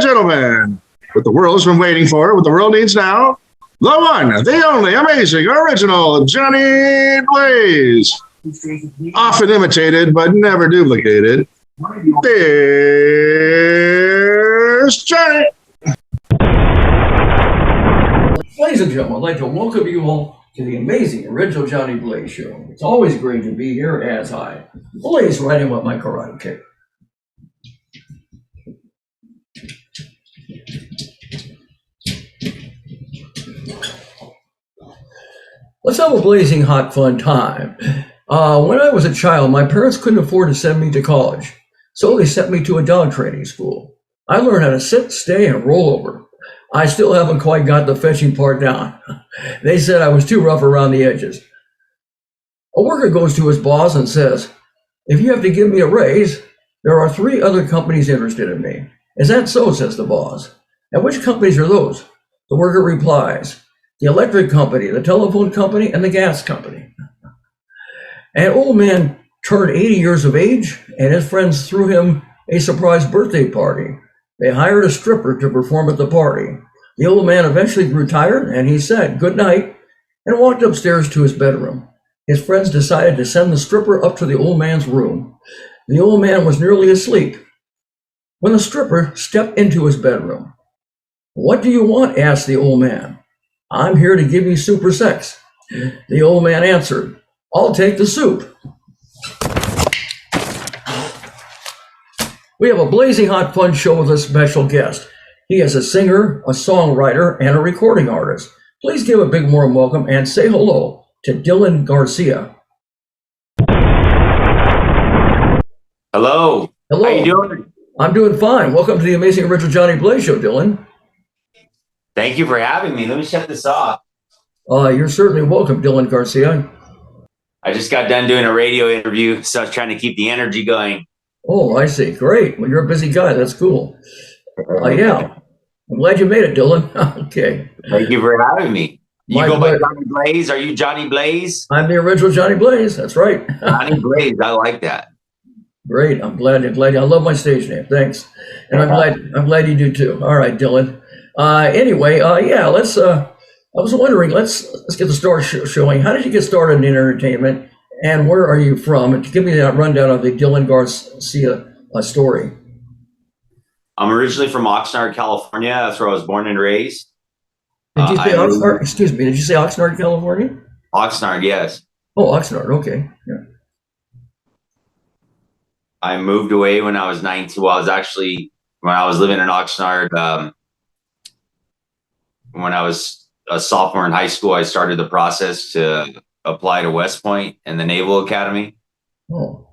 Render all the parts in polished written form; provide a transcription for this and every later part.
gentlemen, what the world's been waiting for, what the world needs now, the one, the only, amazing, original Johnny Blaze. Often imitated, but never duplicated. Here's Johnny. Ladies and gentlemen, I'd like to welcome you all to the amazing original Johnny Blaze Show. It's always great to be here as I blaze right in with my karate kick. Let's have a blazing hot fun time. When I was a child, my parents couldn't afford to send me to college, so they sent me to a dog training school. I learned how to sit, stay, and roll over. I still haven't quite got the fetching part down. They said I was too rough around the edges. A worker goes to his boss and says, "If you have to give me a raise, there are 3 other companies interested in me." "Is that so?" says the boss. "And which companies are those?" The worker replies, "The electric company, the telephone company, and the gas company." An old man turned 80 years of age, and his friends threw him a surprise birthday party. They hired a stripper to perform at the party. The old man eventually grew tired, and he said good night and walked upstairs to his bedroom. His friends decided to send the stripper up to the old man's room. The old man was nearly asleep when the stripper stepped into his bedroom. "What do you want?" asked the old man. "I'm here to give you super sex." The old man answered, "I'll take the soup." We have a blazing hot fun show with a special guest. He is a singer, a songwriter, and a recording artist. Please give a big warm welcome and say hello to Dylan Garcia. Hello. Hello. How you doing? I'm doing fine. Welcome to the amazing original Johnny Blaze Show, Dylan. Thank you for having me. Let me shut this off. You're certainly welcome, Dylan Garcia. I just got done doing a radio interview, so I was trying to keep the energy going. Oh, I see. Great. Well, you're a busy guy. That's cool. Yeah. I'm glad you made it, Dylan. Okay. Thank you for having me. You My go by pleasure. Johnny Blaze? Are you Johnny Blaze? I'm the original Johnny Blaze. That's right. Johnny Blaze. I like that. Great. I'm glad. I love my stage name. Thanks. And I'm glad you do too. All right, Dylan. Anyway, yeah, let's, I was wondering, let's get the start showing. How did you get started in entertainment, and where are you from? And give me that rundown of the Dylan Garcia story. I'm originally from Oxnard, California. That's where I was born and raised. Did you say Oxnard? Excuse me. Did you say Oxnard, California? Oxnard, yes. Oh, Oxnard. Okay. Yeah. I moved away when I was 19. Well, when I was living in Oxnard, when I was a sophomore in high school, I started the process to apply to West Point and the Naval Academy. Oh.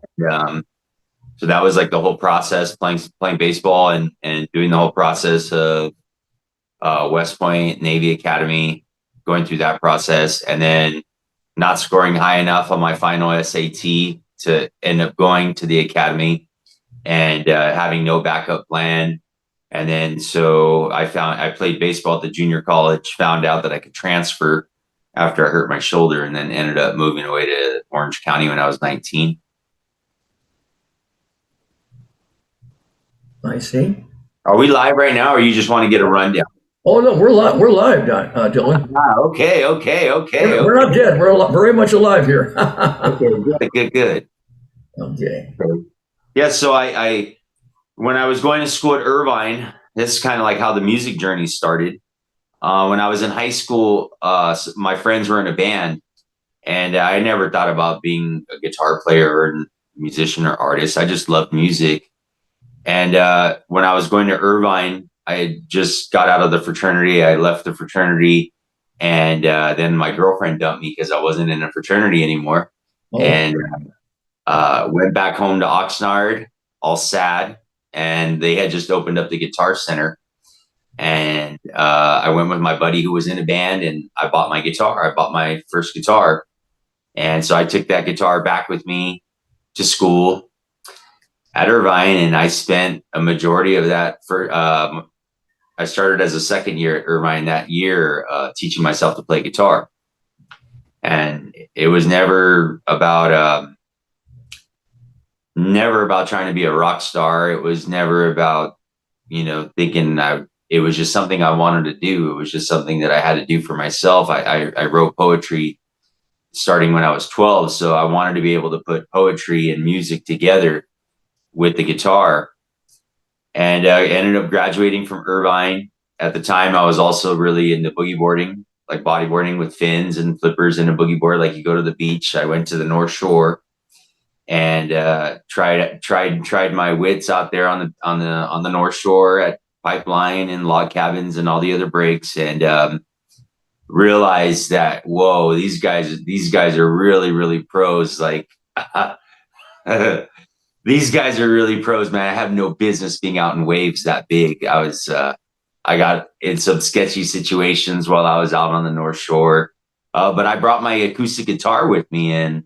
So that was like the whole process, playing baseball and doing the whole process of West Point, Navy Academy, going through that process, and then not scoring high enough on my final SAT to end up going to the academy and having no backup plan. And then so I played baseball at the junior college, found out that I could transfer after I hurt my shoulder, and then ended up moving away to Orange County when I was 19. I see. Are we live right now, or you just want to get a rundown? Oh no, we're live. We're live, Dylan. Okay. We're not dead. We're very much alive here. Okay, good. Okay. Yeah, so I when I was going to school at Irvine, this is kind of like how the music journey started. When I was in high school, my friends were in a band, and I never thought about being a guitar player or a musician or artist. I just loved music. And when I was going to Irvine, I had just got out of the fraternity. I left the fraternity, and then my girlfriend dumped me because I wasn't in a fraternity anymore. Oh. And went back home to Oxnard, all sad. And they had just opened up the Guitar Center. And I went with my buddy who was in a band, and I bought my guitar. I bought my first guitar. And so I took that guitar back with me to school at Irvine, and I spent a majority of that I started as a second year at Irvine that year, teaching myself to play guitar. And it was never about trying to be a rock star. It was never about thinking it was just something I wanted to do. It was just something that I had to do for myself. I wrote poetry starting when I was 12. So I wanted to be able to put poetry and music together with the guitar. And I ended up graduating from Irvine. At the time, I was also really into boogie boarding, like bodyboarding with fins and flippers and a boogie board. Like you go to the beach. I went to the North Shore and tried my wits out there on the North Shore at Pipeline and log cabins and all the other breaks, and realized that, whoa, these guys are really, really pros. Like these guys are really pros, man. I have no business being out in waves that big. I got in some sketchy situations while I was out on the North Shore. But I brought my acoustic guitar with me, and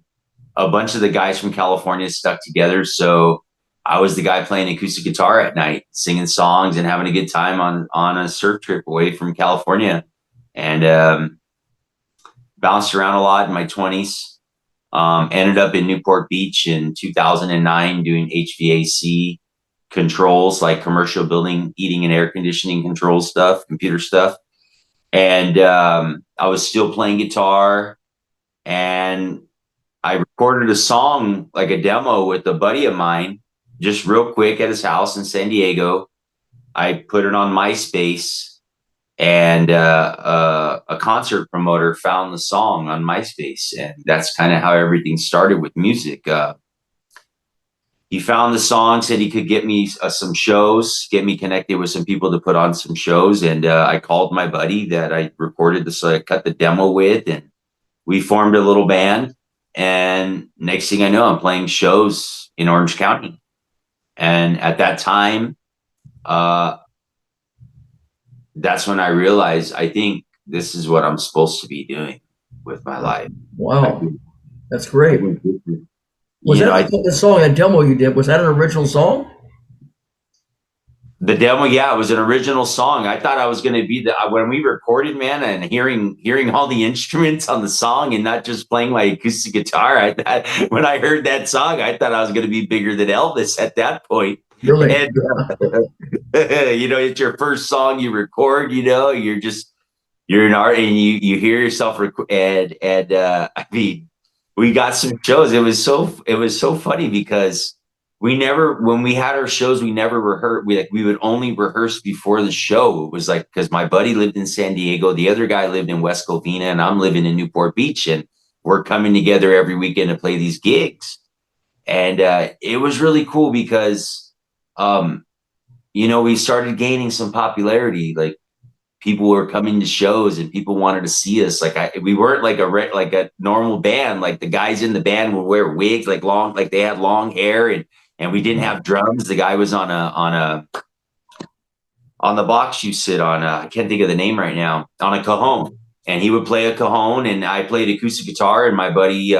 a bunch of the guys from California stuck together. So I was the guy playing acoustic guitar at night, singing songs and having a good time on a surf trip away from California. And bounced around a lot in my 20s. Ended up in Newport Beach in 2009 doing HVAC controls, like commercial building, heating and air conditioning control stuff, computer stuff. And I was still playing guitar, and I recorded a song, like a demo with a buddy of mine, just real quick at his house in San Diego. I put it on MySpace, and a concert promoter found the song on MySpace, and that's kind of how everything started with music. He found the song, said he could get me some shows, get me connected with some people to put on some shows, and I called my buddy that I recorded this, I cut the demo with, and we formed a little band. And next thing I know, I'm playing shows in Orange County. And at that time, that's when I realized, I think this is what I'm supposed to be doing with my life. Wow, that's great. Was You know, that the song, a demo you did? Was that an original song? the demo, yeah, it was an original song. I thought I was going to be when we recorded, man, and hearing all the instruments on the song and not just playing my acoustic guitar. I thought, when I heard that song, I thought I was going to be bigger than Elvis at that point. Really? And it's your first song you record. You're an art, and you hear yourself and I mean, we got some shows. It was so funny because when we had our shows, we never rehearsed. We would only rehearse before the show. It was like, because my buddy lived in San Diego, the other guy lived in West Covina, and I'm living in Newport Beach, and we're coming together every weekend to play these gigs. And it was really cool because, we started gaining some popularity. Like, people were coming to shows and people wanted to see us. Like, we weren't like a normal band. Like, the guys in the band would wear wigs, like they had long hair, and we didn't have drums. The guy was on the box you sit on. I can't think of the name right now. On a cajon, and he would play a cajon, and I played acoustic guitar, and my buddy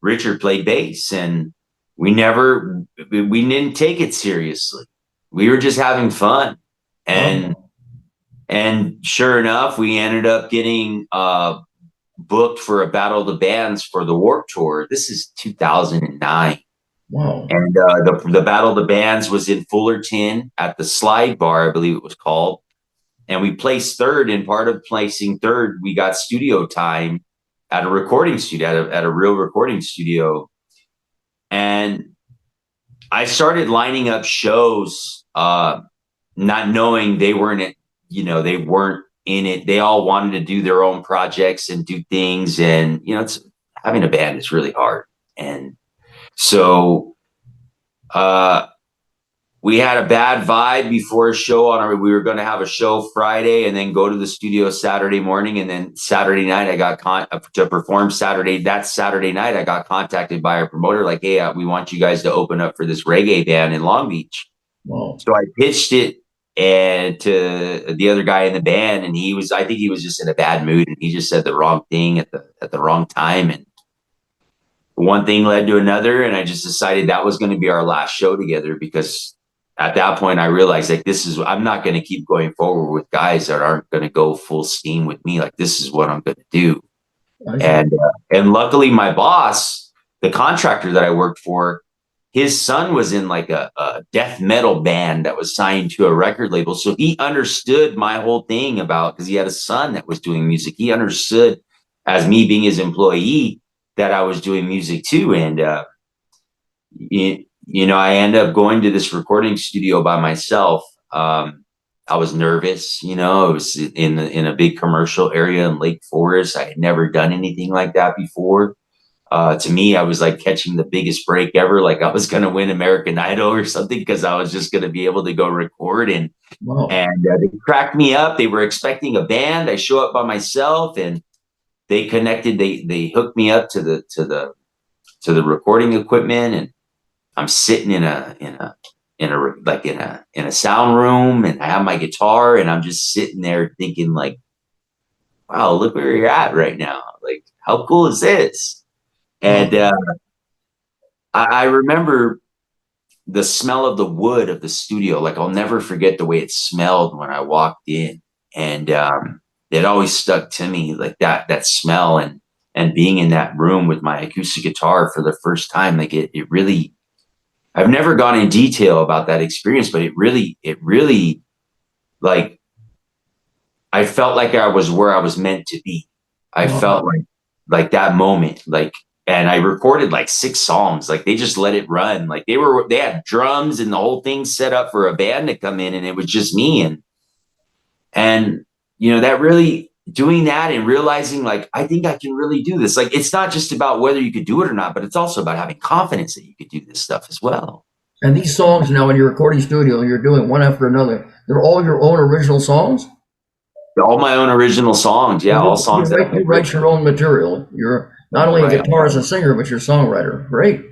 Richard played bass. And we didn't take it seriously. We were just having fun, and sure enough, we ended up getting booked for a Battle of the Bands for the Warped Tour. This is 2009. Wow. And the Battle of the Bands was in Fullerton at the Slide Bar, I believe it was called. And we placed third, and part of placing third, we got studio time at a recording studio, at a real recording studio. And I started lining up shows, not knowing they weren't in it. They all wanted to do their own projects and do things. And, having a band is really hard. And so we had a bad vibe before a show. We were going to have a show Friday and then go to the studio Saturday morning. And then Saturday night, I got to perform Saturday. That Saturday night, I got contacted by a promoter like, hey, we want you guys to open up for this reggae band in Long Beach. Wow. So I pitched it to the other guy in the band, and I think he was just in a bad mood, and he just said the wrong thing at the wrong time. And one thing led to another, and I just decided that was going to be our last show together, because at that point I realized, like, I'm not going to keep going forward with guys that aren't going to go full steam with me. Like, this is what I'm going to do. And luckily my boss, the contractor that I worked for, his son was in like a death metal band that was signed to a record label. So he understood my whole thing about, because he had a son that was doing music. He understood, as me being his employee, that I was doing music too. And, I ended up going to this recording studio by myself. I was nervous, it was in a big commercial area in Lake Forest. I had never done anything like that before. To me, I was like catching the biggest break ever. Like I was going to win American Idol or something, because I was just going to be able to go record. And Wow. they cracked me up. They were expecting a band. I show up by myself, and they connected. They hooked me up to the recording equipment, and I'm sitting in a sound room, and I have my guitar, and I'm just sitting there thinking like, wow, look where you're at right now. Like, how cool is this? And I remember the smell of the wood of the studio. Like, I'll never forget the way it smelled when I walked in. And it always stuck to me, like that smell, and being in that room with my acoustic guitar for the first time. Like it really, I've never gone in detail about that experience, but it really, like, I felt like I was where I was meant to be. I felt like that moment, like, and I recorded like 6 songs. Like, they just let it run. Like, they had drums and the whole thing set up for a band to come in, and it was just me. And, that really, doing that and realizing like, I think I can really do this. Like, it's not just about whether you could do it or not, but it's also about having confidence that you could do this stuff as well. And these songs now in your recording studio, you're doing one after another. They're all your own original songs? All my own original songs. Yeah. All songs you write your own material. You're not only a guitarist and singer, but you're a songwriter. Great.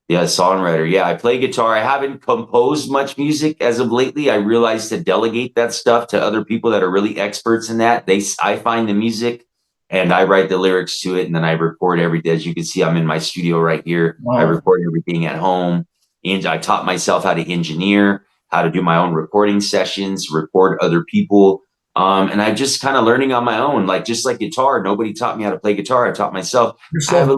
Yeah, songwriter. Yeah, I play guitar. I haven't composed much music as of lately. I realized to delegate that stuff to other people that are really experts in that. I find the music and I write the lyrics to it, and then I record everything. As you can see, I'm in my studio right here. Wow. I record everything at home. And I taught myself how to engineer, how to do my own recording sessions, record other people. And I'm just kind of learning on my own, like, just like guitar. Nobody taught me how to play guitar. I taught myself. I have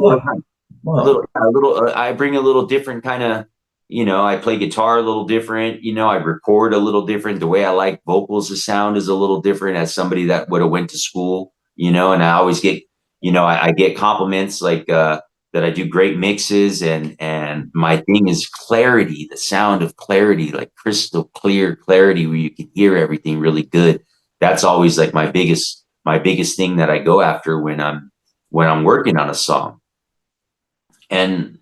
I bring a little different kind of, I play guitar a little different, I record a little different. The way I like vocals to sound is a little different, as somebody that would have went to school, and I always get, I get compliments like, that I do great mixes, and my thing is clarity, the sound of clarity, like crystal clear clarity where you can hear everything really good. That's always like my biggest thing that I go after when I'm working on a song. And,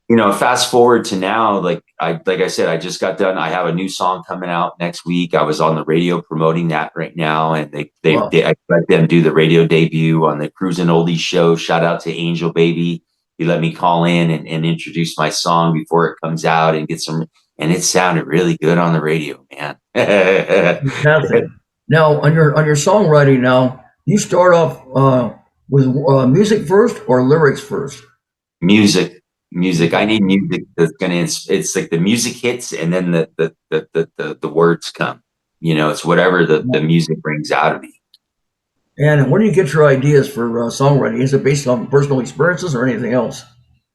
fast forward to now, like I said, I just got done. I have a new song coming out next week. I was on the radio promoting that right now, and I let them do the radio debut on the Cruisin' Oldies show. Shout out to Angel Baby. He let me call in and introduce my song before it comes out and and it sounded really good on the radio, man. Now, on your songwriting, now you start off with music first or lyrics first? Music. I need music that's it's like the music hits, and then the words come. It's whatever the music brings out of me. And where do you get your ideas for songwriting? Is it based on personal experiences or anything else?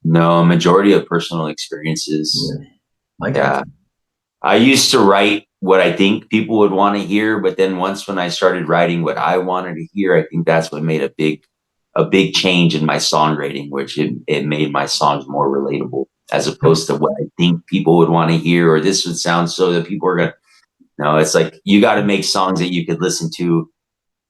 No, a majority of personal experiences. Yeah. I used to write what I think people would want to hear, but then when I started writing what I wanted to hear, I think that's what made a big change in my songwriting, which it made my songs more relatable, as opposed to what I think people would want to hear, or this would sound so that people are going to. No, it's like, you got to make songs that you could listen to,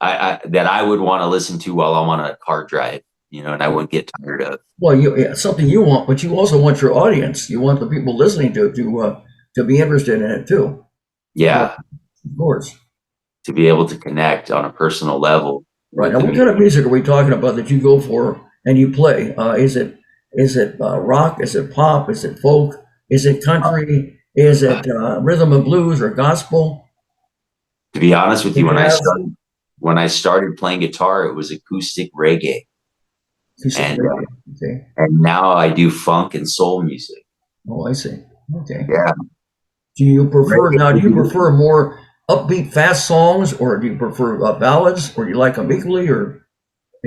that I would want to listen to while I'm on a car drive, and I wouldn't get tired of. Well, something you want, but you also want your audience. You want the people listening to be interested in it too. Yeah. Of course. To be able to connect on a personal level. Right. Now, what kind of music are we talking about that you go for and you play? Is it rock? Is it pop? Is it folk? Is it country? Is it rhythm and blues or gospel? To be honest with you, when I started playing guitar, it was acoustic reggae. And now I do funk and soul music. Oh, I see. Okay. Yeah. Do you prefer more upbeat, fast songs, or do you prefer ballads, or do you like them equally, or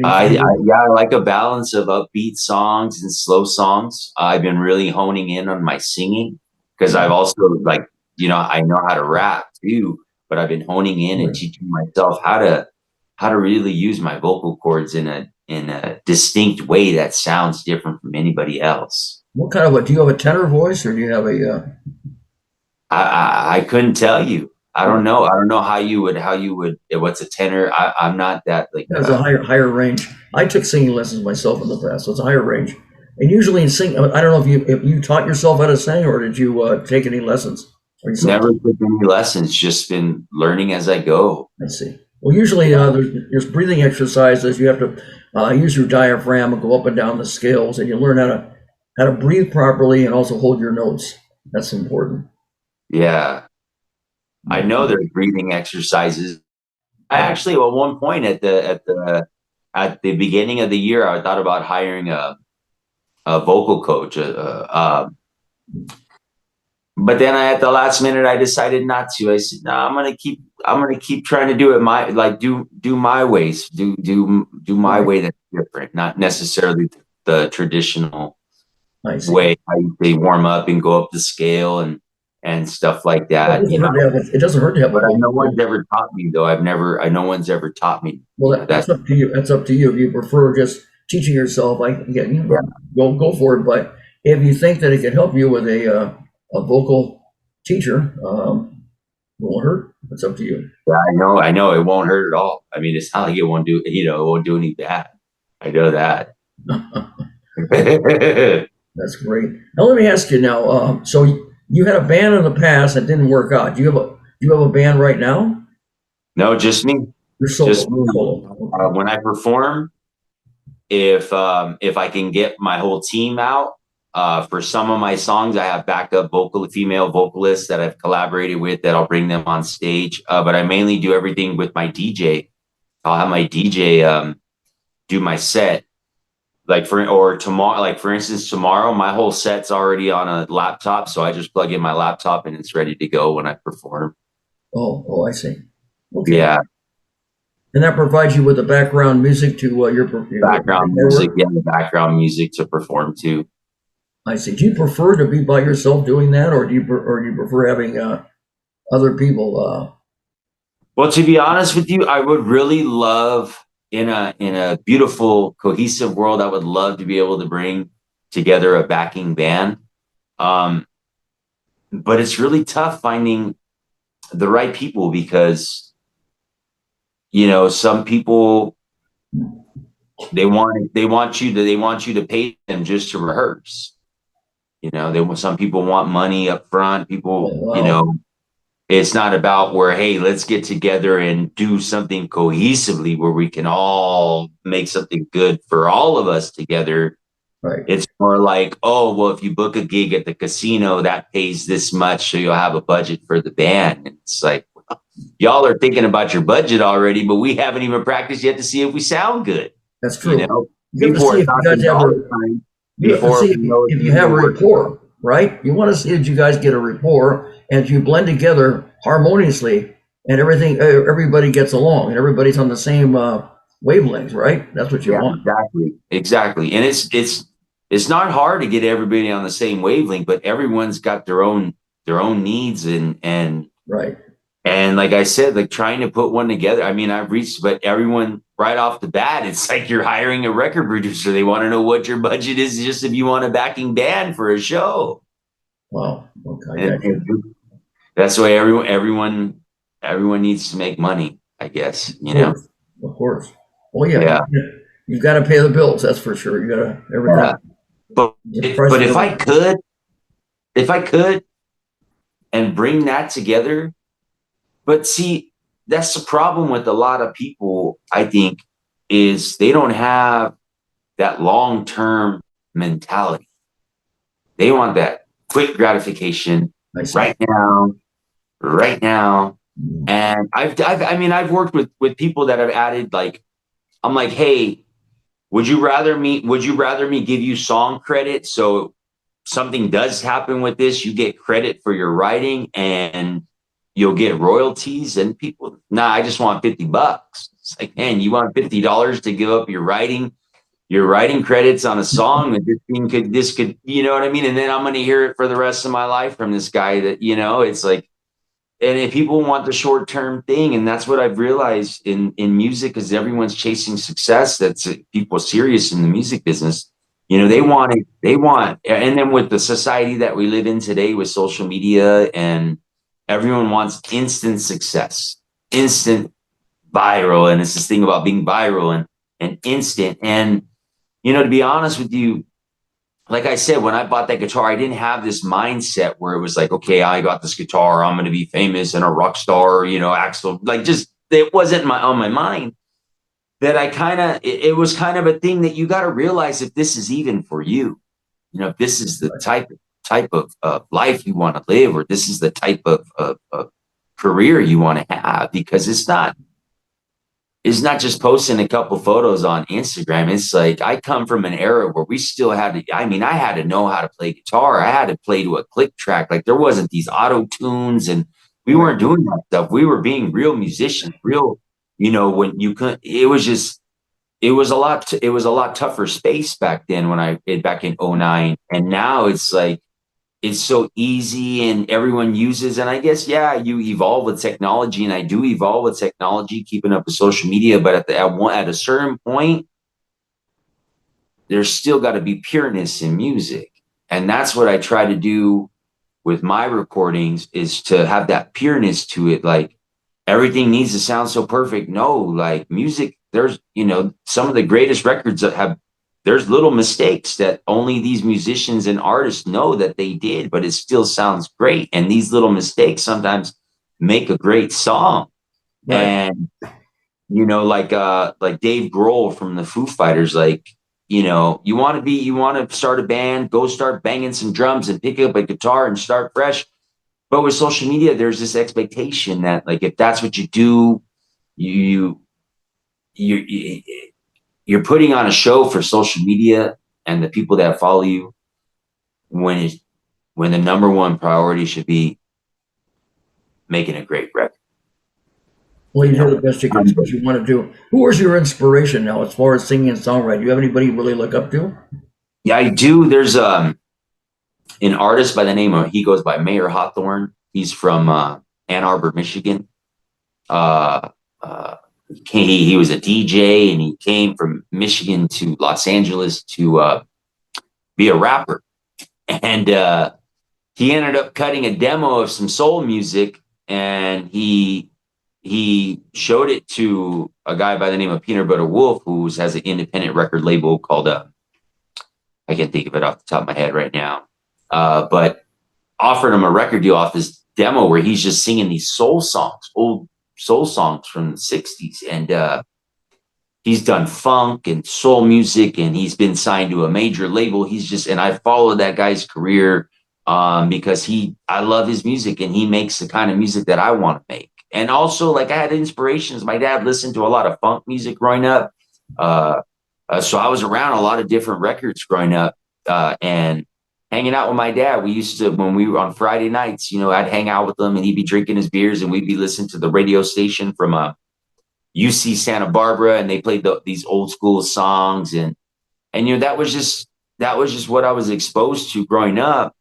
And you find it- Yeah, I like a balance of upbeat songs and slow songs. I've been really honing in on my singing because I've also like, I know how to rap too, but I've been honing in and teaching myself how to really use my vocal cords in a distinct way that sounds different from anybody else. What kind of do you have a tenor voice or do you have a? I couldn't tell you. I don't know. I don't know how you would what's a tenor. I'm not that like Has a higher range. I took singing lessons myself in the past, so it's a higher range. And usually in sing, I don't know if you taught yourself how to sing or did you take any lessons? Or you never took any lessons, just been learning as I go. I see. Well, usually there's breathing exercises. You have to use your diaphragm and go up and down the scales, and you learn how to breathe properly and also hold your notes. That's important. Yeah. I know there's breathing exercises. I actually, at one point at the beginning of the year, I thought about hiring a vocal coach. But then at the last minute, I decided not to. I said, "No, I'm gonna keep trying to do it do my ways, do my way that's different, not necessarily the traditional I see. way how they warm up and go up the scale and stuff like Well, that." it doesn't hurt to have a But vocal no one's coach. ever taught me though. No one's ever taught me. Well, that's up to you. That's up to you. If you prefer just teaching yourself, go for it. But if you think that it can help you with a vocal teacher, it won't hurt. It's up to you. Yeah, I know it won't hurt at all. I mean, it's not like it won't do, it won't do any bad. I know that. That's great. Now let me ask you now. So you had a band in the past that didn't work out. Do you have a band right now? No, just me. You're solo. Just me. When I perform, if I can get my whole team out, for some of my songs, I have backup female vocalists that I've collaborated with that I'll bring them on stage. But I mainly do everything with my DJ. I'll have my DJ do my set. For instance, tomorrow, my whole set's already on a laptop, so I just plug in my laptop and it's ready to go when I perform. Oh, I see. Okay. Yeah, And that provides you with the background music to your background music. Yeah, the background music to perform to. I see. Do you prefer to be by yourself doing that, or do you prefer having other people? Well, to be honest with you, I would really love in a beautiful, cohesive world. I would love to be able to bring together a backing band, but it's really tough finding the right people because some people they want you to pay them just to rehearse. Some people want money up front. People, Wow. it's not about where, hey, let's get together and do something cohesively where we can all make something good for all of us together. Right. It's more like, oh, well, if you book a gig at the casino, that pays this much, so you'll have a budget for the band. And it's like, y'all are thinking about your budget already, but we haven't even practiced yet to see if we sound good. That's true. You have to People see are if you talking guys have all the time you have to before see we know if you have a rapport, right? You want to see if you guys get a rapport and if you blend together harmoniously and everybody gets along and everybody's on the same wavelengths, right? That's what you want. Exactly. And it's not hard to get everybody on the same wavelength, but everyone's got their own needs and Right. And like I said, like trying to put one together. I mean, but everyone right off the bat, it's like you're hiring a record producer. They want to know what your budget is just if you want a backing band for a show. Wow. Okay. And that's why everyone needs to make money, I guess, Of course. Well, yeah. You've got to pay the bills. That's for sure. You got to everything. Yeah. But if I could and bring that together. But see, that's the problem with a lot of people, I think, is they don't have that long-term mentality. They want that quick gratification right now. And I've worked with people that have added, like, I'm like, hey, would you rather me give you song credit? So something does happen with this, you get credit for your writing and you'll get royalties. And people, nah, I just want $50. It's like, man, you want $50 to give up your writing credits on a song that this could, you know what I mean? And then I'm going to hear it for the rest of my life from this guy that, it's like, and if people want the short-term thing, and that's what I've realized in music, is everyone's chasing success. That's people serious in the music business. They want it. And then with the society that we live in today with social media, and everyone wants instant success, instant viral. And it's this thing about being viral and instant. And, to be honest with you, like I said, when I bought that guitar, I didn't have this mindset where it was like, okay, I got this guitar, I'm going to be famous and a rock star, Axl, like, just, it wasn't on my mind. That it was kind of a thing that you got to realize if this is even for you, if this is the type of life you want to live, or this is the type of career you want to have, because it's not just posting a couple photos on Instagram. It's like, I come from an era where we still had to, I had to know how to play guitar. I had to play to a click track. Like, there wasn't these auto tunes, and we weren't doing that stuff. We were being real musicians, real, when you couldn't, it was a lot tougher space back then back in 2009. And now it's like, it's so easy and everyone uses, and I guess, yeah, you evolve with technology, and I do evolve with technology, keeping up with social media. But at a certain point, there's still got to be pureness in music. And that's what I try to do with my recordings, is to have that pureness to it. Like, everything needs to sound so perfect. No, like, music, there's, some of the greatest records there's little mistakes that only these musicians and artists know that they did, but it still sounds great. And these little mistakes sometimes make a great song. Right. And, like Dave Grohl from the Foo Fighters, like, you want to start a band, go start banging some drums and pick up a guitar and start fresh. But with social media, there's this expectation that, like, if that's what you do, you're putting on a show for social media and the people that follow you, when the number one priority should be making a great record. Well, you do the best you can do what you want to do. Who was your inspiration now as far as singing and songwriting? Do you have anybody you really look up to? Yeah, I do. There's an artist by the name of, he goes by Mayer Hawthorne. He's from Ann Arbor, Michigan. He was a DJ, and he came from Michigan to Los Angeles to be a rapper. And he ended up cutting a demo of some soul music, and he showed it to a guy by the name of Peanut Butter Wolf, who has an independent record label called, I can't think of it off the top of my head right now, but offered him a record deal off this demo where he's just singing these soul songs, old soul songs from the 60s. And he's done funk and soul music, and he's been signed to a major label. And I followed that guy's career because I love his music, and he makes the kind of music that I want to make. And also, like, I had inspirations. My dad listened to a lot of funk music growing up. So I was around a lot of different records growing up, and hanging out with my dad. We used to, when we were on Friday nights, I'd hang out with him, and he'd be drinking his beers, and we'd be listening to the radio station from UC Santa Barbara, and they played these old school songs. And that was just what I was exposed to growing up.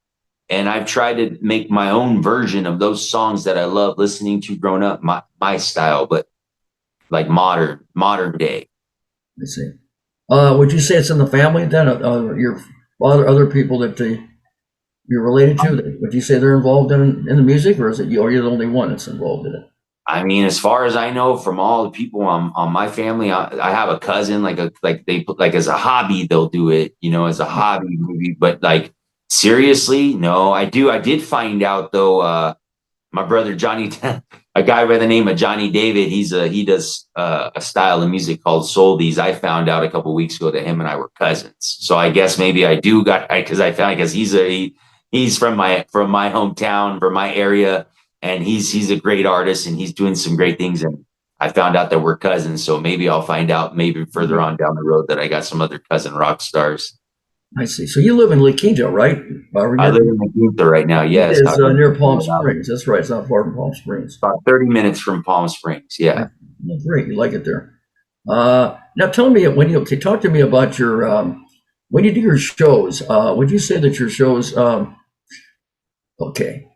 And I've tried to make my own version of those songs that I love listening to growing up, my style, but like modern day. I see. Would you say it's in the family then? Your other people that you're related to, would you say they're involved in the music, or is it you're the only one that's involved in it? I mean, as far as I know, from all the people on my family, I have a cousin, they put, like, as a hobby, they'll do it, as a hobby movie. But, like, seriously, no. I did find out, though, my brother Johnny, a guy by the name of Johnny David, he does a style of music called souldies. I found out a couple of weeks ago that him and I were cousins. So I guess maybe I do because he's from my hometown, from my area, and he's a great artist, and he's doing some great things. And I found out that we're cousins. So maybe I'll find out maybe further on down the road that I got some other cousin rock stars. I see. So you live in La Quinta, right? I live in La Quinta right now, yes. It's near Palm Springs. That's right. It's not far from Palm Springs. About 30 minutes from Palm Springs, yeah. Great. You like it there? Now tell me when you talk to me about your when you do your shows. Would you say that your shows? Okay.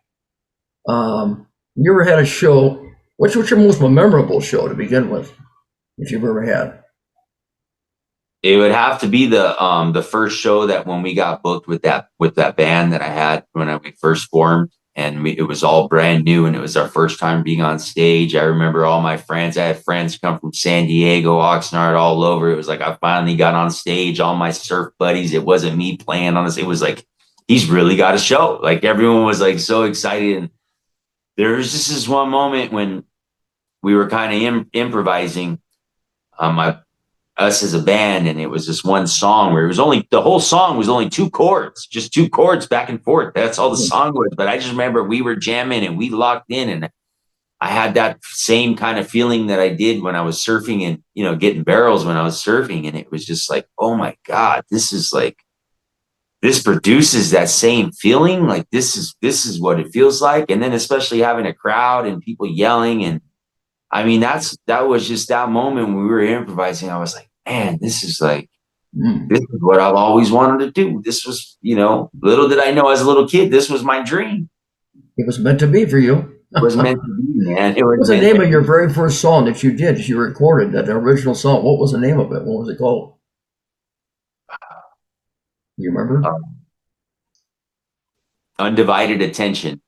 You ever had a show? What's your most memorable show to begin with, if you've ever had? It would have to be the first show that when we got booked with that band that I had when we first formed, and it was all brand new, and it was our first time being on stage. I remember all my friends. I had friends come from San Diego, Oxnard, all over. It was like I finally got on stage. All my surf buddies. It wasn't me playing on this. It was like he's really got a show. Like everyone was like so excited. And there was just this one moment when we were kind of improvising. My us as a band, and it was this one song where it was only the whole song was only two chords, just two chords back and forth. That's all the song was. But I just remember we were jamming and we locked in, and I had that same kind of feeling that I did when I was surfing and getting barrels when I was surfing, and it was just like, oh my God, this produces that same feeling. Like this is what it feels like. And then especially having a crowd and people yelling, and I mean, that was just that moment when we were improvising. I was like, man, this is what I've always wanted to do. This was, little did I know as a little kid, this was my dream. It was meant to be for you. It was meant to be, man. What was the name of your very first song that you did? You recorded that original song. What was the name of it? What was it called? You remember? Undivided Attention.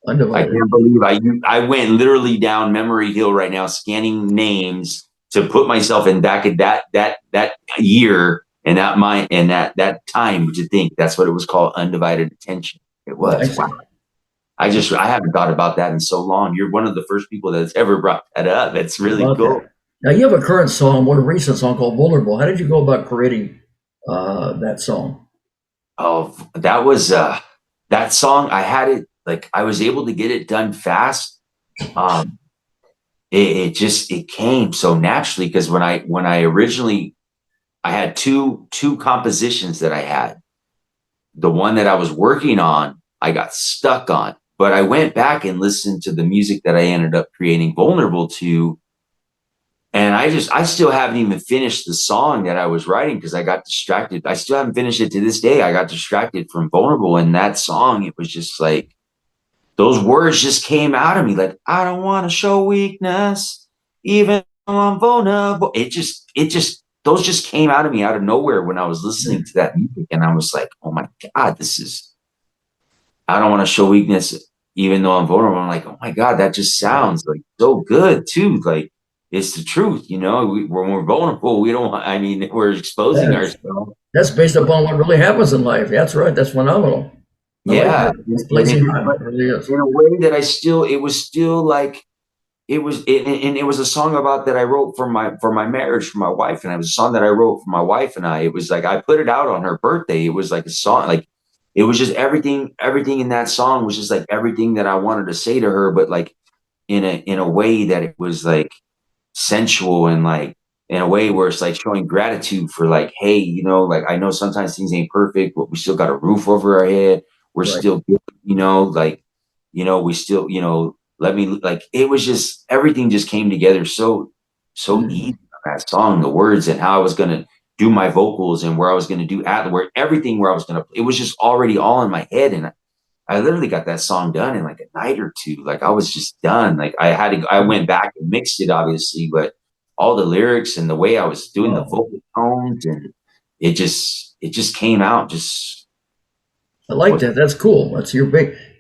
Undivided. I can't believe I went literally down memory hill right now, scanning names to put myself in back at that year and that mind and that time to think that's what it was called, Undivided Attention. It was. Wow. I haven't thought about that in so long. You're one of the first people that's ever brought that up. It's really cool. That. Now you have a current song, one recent song called Vulnerable. How did you go about creating that song? Oh, that was that song. I had it. Like I was able to get it done fast. It came so naturally because when I originally I had two compositions that I had. The one that I was working on, I got stuck on, but I went back and listened to the music that I ended up creating Vulnerable to. And I still haven't even finished the song that I was writing because I got distracted. I still haven't finished it to this day. I got distracted from Vulnerable, and that song, it was just like, those words just came out of me like, I don't want to show weakness, even though I'm vulnerable. Those just came out of me out of nowhere when I was listening to that music. And I was like, oh my God, I don't want to show weakness, even though I'm vulnerable. I'm like, oh my God, that just sounds like so good too. Like it's the truth, when we're vulnerable, we're exposing ourselves. That's based upon what really happens in life. That's right. That's phenomenal. Yeah, in a way that it was still like it was a song about that I wrote for my marriage, for my wife, and it was a song that I wrote for my wife and I. It was like I put it out on her birthday. It was like a song, like it was just everything in that song was just like everything that I wanted to say to her, but like in a way that it was like sensual and like in a way where it's like showing gratitude for like, hey, like I know sometimes things ain't perfect, but we still got a roof over our head. We're still good, we still, let me, like, it was just, everything just came together so easy on that song, the words and how I was going to do my vocals and where I was going to do everything where I was going to, it was just already all in my head. And I literally got that song done in like a night or two. Like I was just done. Like I went back and mixed it obviously, but all the lyrics and the way I was doing the vocal tones and it just came out just. I like that. That's cool. That's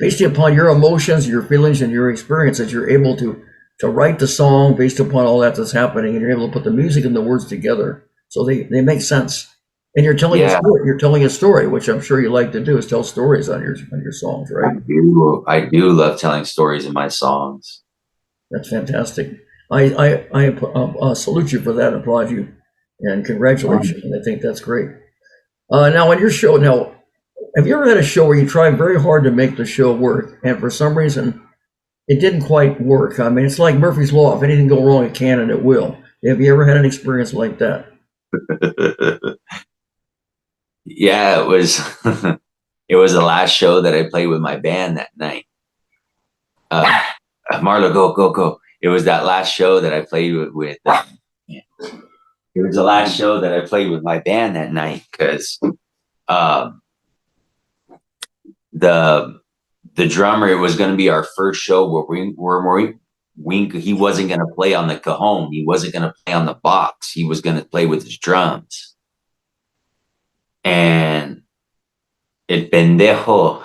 based upon your emotions, your feelings, and your experiences. You're able to write the song based upon all that's happening, and you're able to put the music and the words together, so they make sense. And you're telling a story. You're telling a story, which I'm sure you like to do, is tell stories on your songs, right? I do love telling stories in my songs. That's fantastic. I salute you for that. Applaud you, and congratulations. I think that's great. Now on your show now. Have you ever had a show where you tried very hard to make the show work, and for some reason it didn't quite work? I mean, it's like Murphy's Law. If anything go wrong, it can and it will. Have you ever had an experience like that? Yeah, it was it was the last show that I played with my band that night. Marlo, go. It was that last show that I played with It was the last show that I played with my band that night because the drummer, it was going to be our first show where he wasn't going to play on the cajon. He wasn't going to play on the box. He was going to play with his drums. And el pendejo,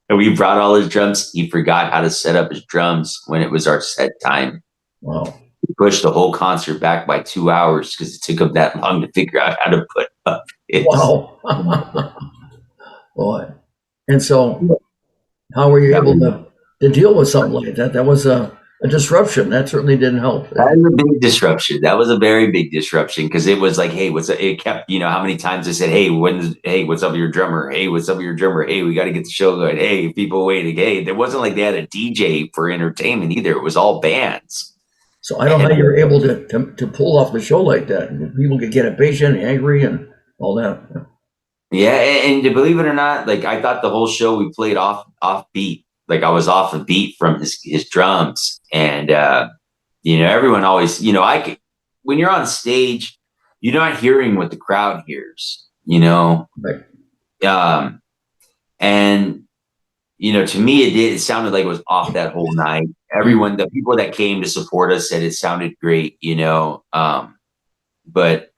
and we brought all his drums. He forgot how to set up his drums when it was our set time. Wow. He pushed the whole concert back by 2 hours because it took him that long to figure out how to put up his. Wow. Boy. And so how were you able to deal with something like that? That was a disruption. That certainly didn't help. That was a big disruption. That was a very big disruption because it was like, hey, it kept, how many times I said, hey, what's up with your drummer? Hey, what's up with your drummer? Hey, we got to get the show going. Hey, people waiting. Hey, there wasn't like they had a DJ for entertainment either. It was all bands. So I don't know how you're able to pull off the show like that. People could get impatient, angry, and all that. Yeah, and to believe it or not, like I thought the whole show we played off beat. Like I was off a beat from his drums, and everyone always, when you're on stage, you're not hearing what the crowd hears, Right. And to me it sounded like it was off that whole night. Everyone, the people that came to support us said it sounded great, but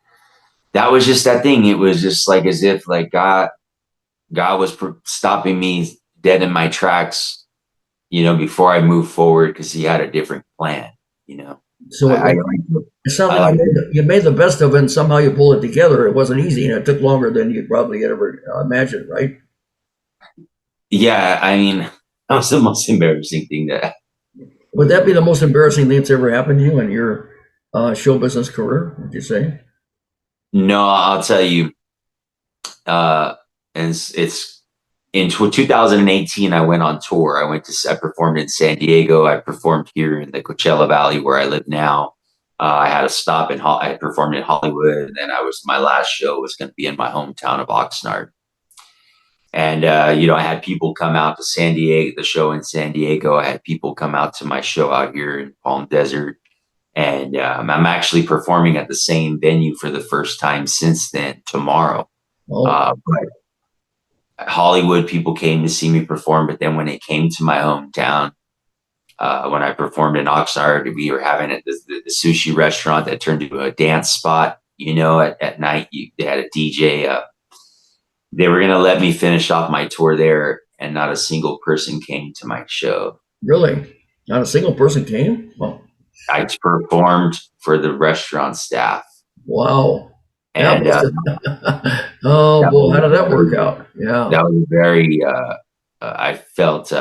that was just that thing. It was just like as if like God was stopping me dead in my tracks, before I moved forward because he had a different plan, So it sounded like you made the best of it and somehow you pulled it together. It wasn't easy and it took longer than you probably ever imagined, right? Yeah, I mean, that was the most embarrassing thing that. Would that be the most embarrassing thing that's ever happened to you in your show business career, would you say? No, I'll tell you. And it's in 2018, I went on tour. I performed in San Diego. I performed here in the Coachella Valley where I live now. I had a stop I performed in Hollywood, and then my last show was going to be in my hometown of Oxnard. And, I had people come out to San Diego, the show in San Diego. I had people come out to my show out here in Palm Desert. And I'm actually performing at the same venue for the first time since then, tomorrow. Oh. But Hollywood people came to see me perform. But then when it came to my hometown, when I performed in Oxnard, we were having the sushi restaurant that turned into a dance spot. At night, they had a DJ. They were going to let me finish off my tour there, and not a single person came to my show. Really? Not a single person came? Well, I performed for the restaurant staff. Wow. And boy, how did that work out? Yeah. That was very, I felt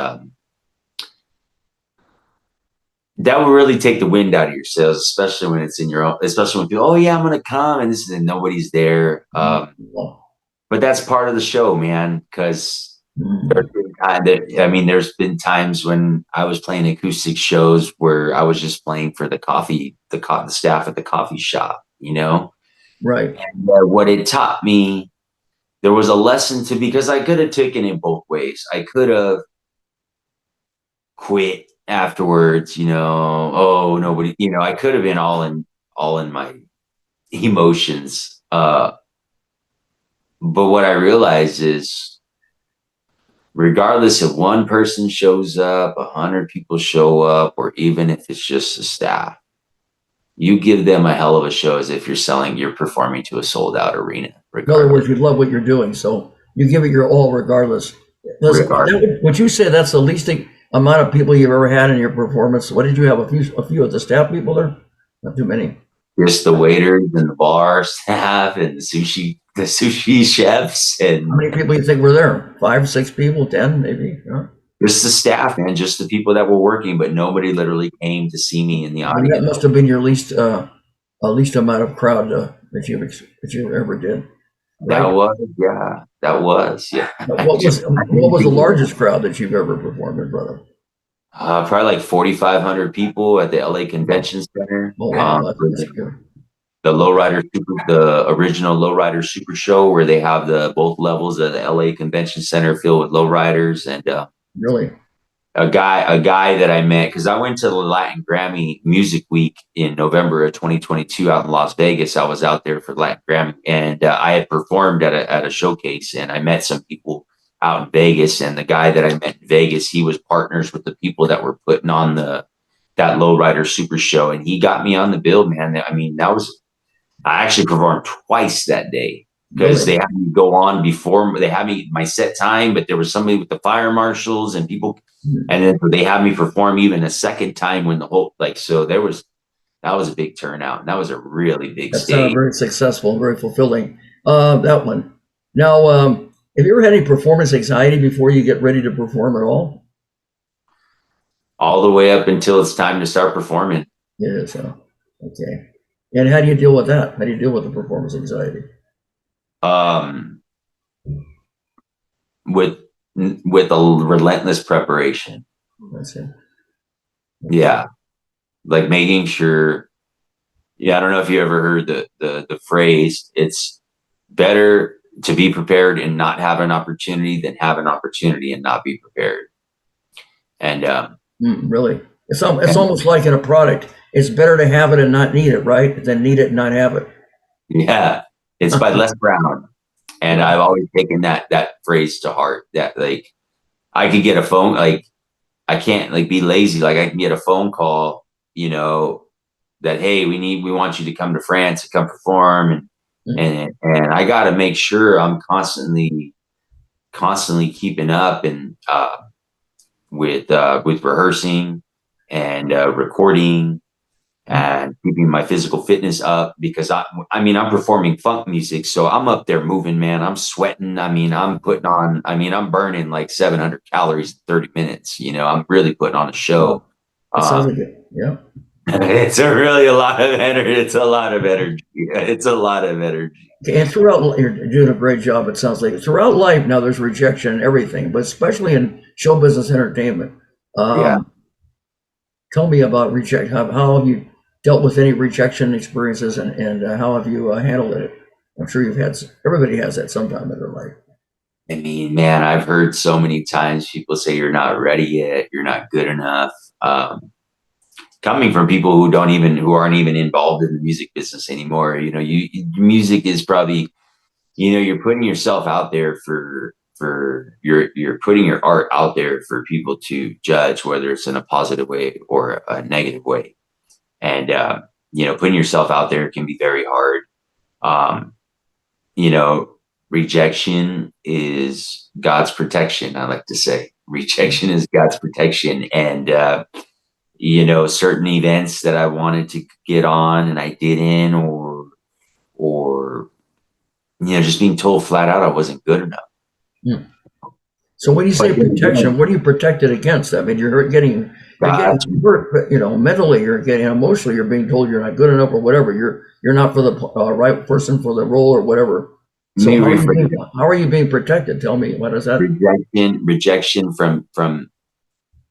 that would really take the wind out of your sails, especially when it's in your own, especially when people, oh yeah, I'm going to come and nobody's there. But that's part of the show, man, because there's been times when I was playing acoustic shows where I was just playing for the staff at the coffee shop, Right. And what it taught me, there was a lesson because I could have taken it both ways. I could have quit afterwards, oh, nobody, I could have been all in my emotions. But what I realized is, regardless if one person shows up, 100 people show up, or even if it's just the staff, you give them a hell of a show as if you're performing to a sold out arena. In other words, you love what you're doing, so you give it your all regardless. Would you say that's the least amount of people you've ever had in your performance? What did you have? A few of the staff people there? Not too many. Just the waiters and the bar staff and the sushi chefs. And how many people you think were there? 5, 6 people, 10 maybe? Huh? Just the staff, man. Just the people that were working, but nobody literally came to see me in the audience. That must have been your least amount of crowd that you ever did. Right? That was. What was the largest crowd that you've ever performed in, brother? Probably like 4,500 people at the LA Convention Center. Oh, wow, that's good. The original Lowrider Super Show, where they have both levels of the LA Convention Center filled with lowriders, and really, a guy that I met, because I went to the Latin Grammy Music Week in November of 2022 out in Las Vegas. I was out there for Latin Grammy, and I had performed at a showcase, and I met some people out in Vegas. And the guy that I met in Vegas, he was partners with the people that were putting on that Lowrider Super Show, and he got me on the bill, man. I mean, I actually performed twice that day, because Really? they had me go on before they had me my set time, but there was somebody with the fire marshals and people, and then they had me perform even a second time when the whole so that was a big turnout, and that was a really big That sounded stage. very successful, very fulfilling. That one. Now, have you ever had any performance anxiety before you get ready to perform at all? All the way up until it's time to start performing. Yeah, so okay. And how do you deal with that? How do you deal with the performance anxiety? Um, with a relentless preparation. That's it. Yeah, like making sure. Yeah, I don't know if you ever heard the phrase. It's better to be prepared and not have an opportunity than have an opportunity and not be prepared. And Really? It's almost like in a product. It's better to have it and not need it, right? Than need it and not have it. yeah, it's by Les Brown, and I've always taken that phrase to heart. That I could get a phone, I can't be lazy. Like I can get a phone call, that, hey, we want you to come to France to come perform, and I got to make sure I'm constantly keeping up and with rehearsing and recording and keeping my physical fitness up, because I'm performing funk music, so I'm up there moving, man. I'm sweating. I'm burning like 700 calories in 30 minutes. I'm really putting on a show. That sounds like it. Yeah. It's a lot of energy. It's a lot of energy. It's a lot of energy. Okay, and throughout, you're doing a great job. It sounds like throughout life now there's rejection and everything, but especially in show business entertainment. Yeah. Tell me about rejection. How have you dealt with any rejection experiences, and how have you handled it? I'm sure everybody has that sometime in their life. I mean, man, I've heard so many times people say you're not ready yet, you're not good enough. Coming from people who aren't even involved in the music business anymore. Music is probably, you're putting yourself out there you're putting your art out there for people to judge, whether it's in a positive way or a negative way. And, putting yourself out there can be very hard. Rejection is God's protection. I like to say rejection is God's protection. And, certain events that I wanted to get on and I didn't, or just being told flat out I wasn't good enough. So when you say protection, what are you protected against? I mean, you're getting hurt, but, mentally, you're getting emotionally, you're being told you're not good enough or whatever. You're not for the right person for the role or whatever. So how are you being protected? Tell me, what is that? Rejection from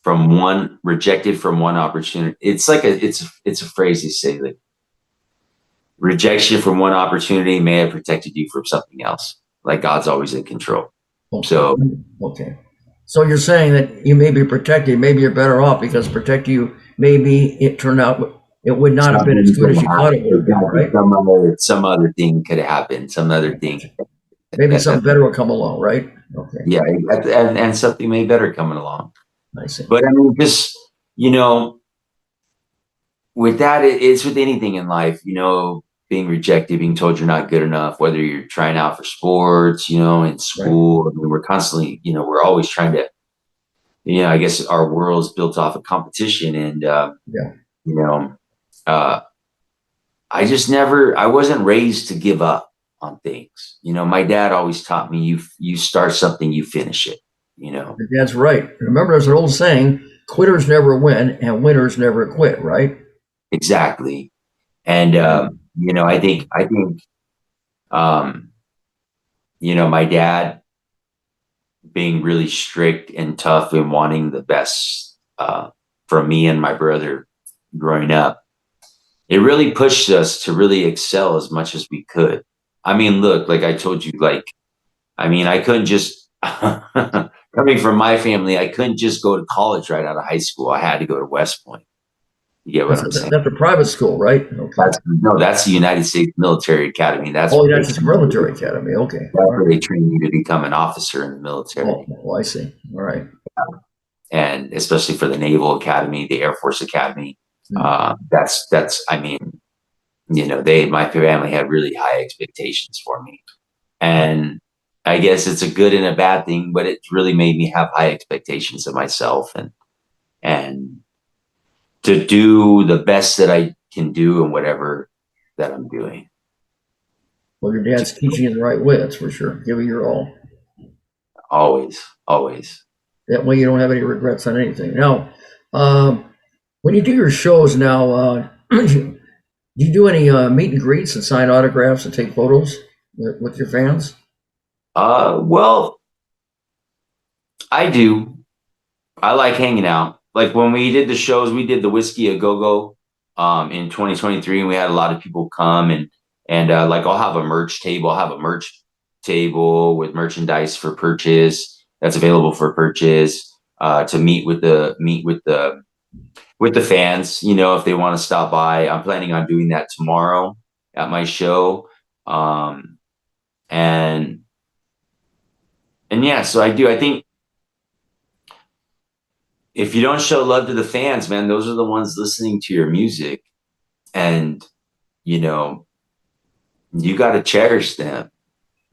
one, rejected from one opportunity. It's like it's a phrase they say, like, rejection from one opportunity may have protected you from something else. Like God's always in control. Okay. So you're saying that you may be protected, maybe you're better off because protect you, maybe it turned out it would not have been as good as you thought it would have been, right? Some other thing could have happened. Some other thing. Maybe something better will come along, right? Okay. Yeah, and something may better coming along. I see. But just, with that, it's with anything in life, being rejected, being told you're not good enough, whether you're trying out for sports, in school. Right. I mean, we're constantly, we're always trying to, I guess our world is built off of competition. And, I wasn't raised to give up on things. My dad always taught me, you start something, you finish it, Your dad's right. Remember, there's an old saying, quitters never win and winners never quit, right? Exactly. And, I think, my dad being really strict and tough and wanting the best from me and my brother growing up, it really pushed us to really excel as much as we could. I mean, look, like I told you, I couldn't just, from coming from my family, I couldn't just go to college right out of high school. I had to go to West Point. You get what I'm saying? That's a private school, right? Okay. That's the United States Military Academy. That's Oh, what that's just military academy. Okay. that's All where right. they train you to become an officer in the military. Oh, I see. All right. And especially for the Naval Academy, the Air Force Academy. That's I mean, my family had really high expectations for me. And I guess it's a good and a bad thing, but it really made me have high expectations of myself and to do the best that I can do in whatever that I'm doing. Well, your dad's teaching you the right way, that's for sure. Give it your all. Always, always. That way you don't have any regrets on anything. Now, when you do your shows now, do you do any meet and greets and sign autographs and take photos with your fans? Well, I do. I like hanging out. Like when we did the shows, we did the Whiskey a Go Go in 2023, and we had a lot of people come and like I'll have a merch table. I'll have a merch table with merchandise for purchase that's available for purchase to meet with the fans. If they want to stop by, I'm planning on doing that tomorrow at my show. And yeah, so I do. I think if you don't show love to the fans, man, those are the ones listening to your music, and you got to cherish them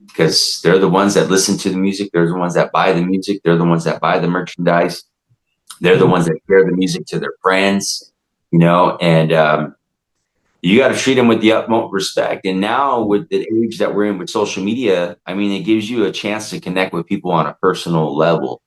because they're the ones that listen to the music. They're the ones that buy the music. They're the ones that buy the merchandise. They're the ones that share the music to their friends, and you got to treat them with the utmost respect. And now with the age that we're in with social media, I mean, it gives you a chance to connect with people on a personal level.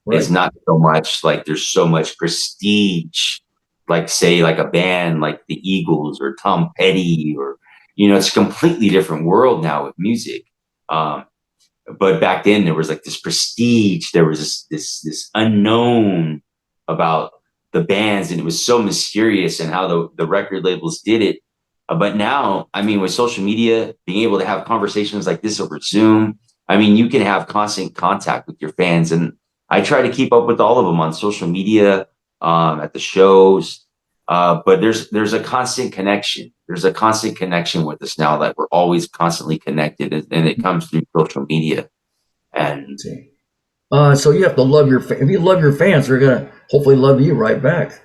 Right. It's not so much like there's so much prestige, like say like a band like the Eagles or Tom Petty or, it's a completely different world now with music. But back then there was like this prestige, there was this unknown about the bands, and it was so mysterious and how the record labels did it. But now, I mean, with social media, being able to have conversations like this over Zoom, I mean, you can have constant contact with your fans. And I try to keep up with all of them on social media, at the shows. But there's a constant connection. There's a constant connection with us now that we're always constantly connected, and it comes through social media. And so you have to love if you love your fans, they're gonna hopefully love you right back.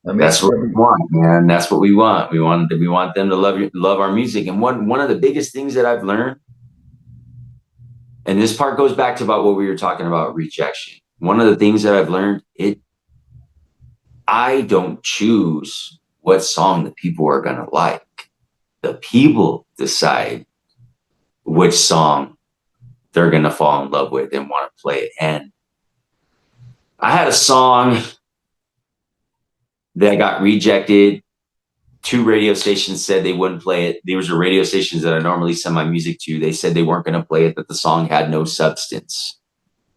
I mean, that's what we want, man. That's what we want. We want them to love our music. And one of the biggest things that I've learned, and this part goes back to about what we were talking about, rejection. One of the things that I've learned, I don't choose what song the people are gonna like. The people decide which song they're gonna fall in love with and want to play it. And I had a song that got rejected. 2 radio stations said they wouldn't play it. These were radio stations that I normally send my music to. They said they weren't going to play it, that the song had no substance.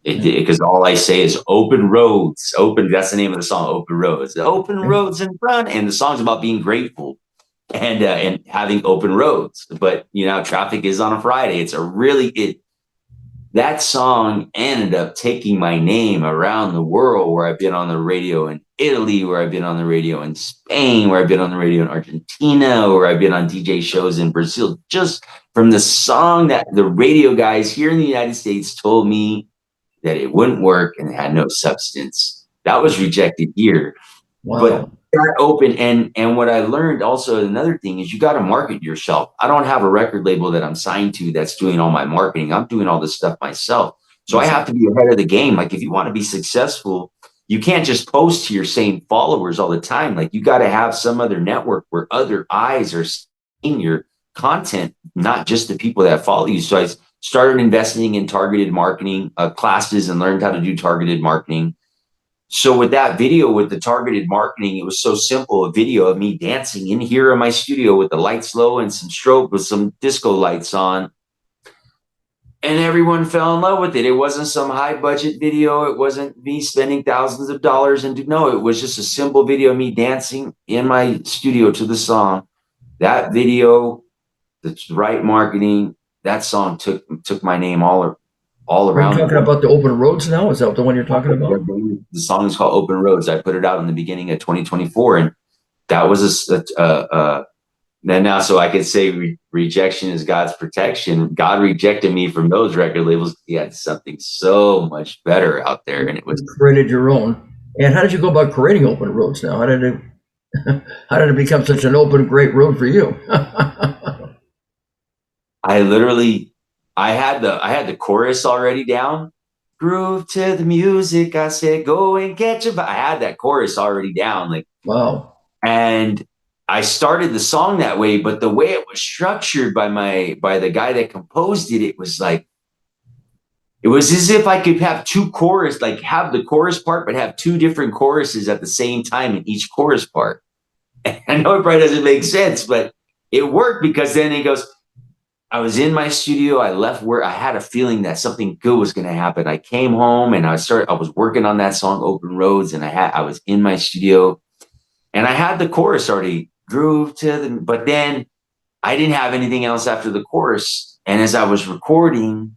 Because all I say is open roads. That's the name of the song, Open Roads. Open roads in front. And the song's about being grateful and having open roads. But, traffic is on a Friday. That song ended up taking my name around the world, where I've been on the radio in Italy, where I've been on the radio in Spain, where I've been on the radio in Argentina, where I've been on DJ shows in Brazil, just from the song that the radio guys here in the United States told me that it wouldn't work and it had no substance. That was rejected here. Wow. But that open, and what I learned also, another thing is you got to market yourself. I don't have a record label that I'm signed to that's doing all my marketing. I'm doing all this stuff myself. So I have to be ahead of the game. Like if you want to be successful, you can't just post to your same followers all the time. Like you got to have some other network where other eyes are seeing your content, not just the people that follow you. So I started investing in targeted marketing classes and learned how to do targeted marketing. So with that video, with the targeted marketing, it was so simple. A video of me dancing in here in my studio with the lights low and some strobe with some disco lights on. And everyone fell in love with it. It wasn't some high budget video. It wasn't me spending thousands of dollars. No, it was just a simple video of me dancing in my studio to the song. That video, the right marketing, that song took my name all all Are you around the talking world. about the open roads now? Is that the one you're talking about? The song is called Open Roads. I put it out in the beginning of 2024, and that was then now, so I could say rejection is God's protection. God rejected me from those record labels. He had something so much better out there, and it was. You created your own. And how did you go about creating open roads now? How did it how did it become such an open, great road for you? I literally, I had the chorus already down. Groove to the music. I said, go and get your. I had that chorus already down, like, Wow. and I started the song that way. But the way it was structured by the guy that composed it, it was like, it was as if I could have two chorus, like have the chorus part, but have two different choruses at the same time in each chorus part. And I know it probably doesn't make sense, but it worked because then he goes, I was in my studio. I left where I had a feeling that something good was going to happen. I came home and I was working on that song, Open Roads, and I was in my studio and I had the chorus already groove to the, but then I didn't have anything else after the chorus. And as I was recording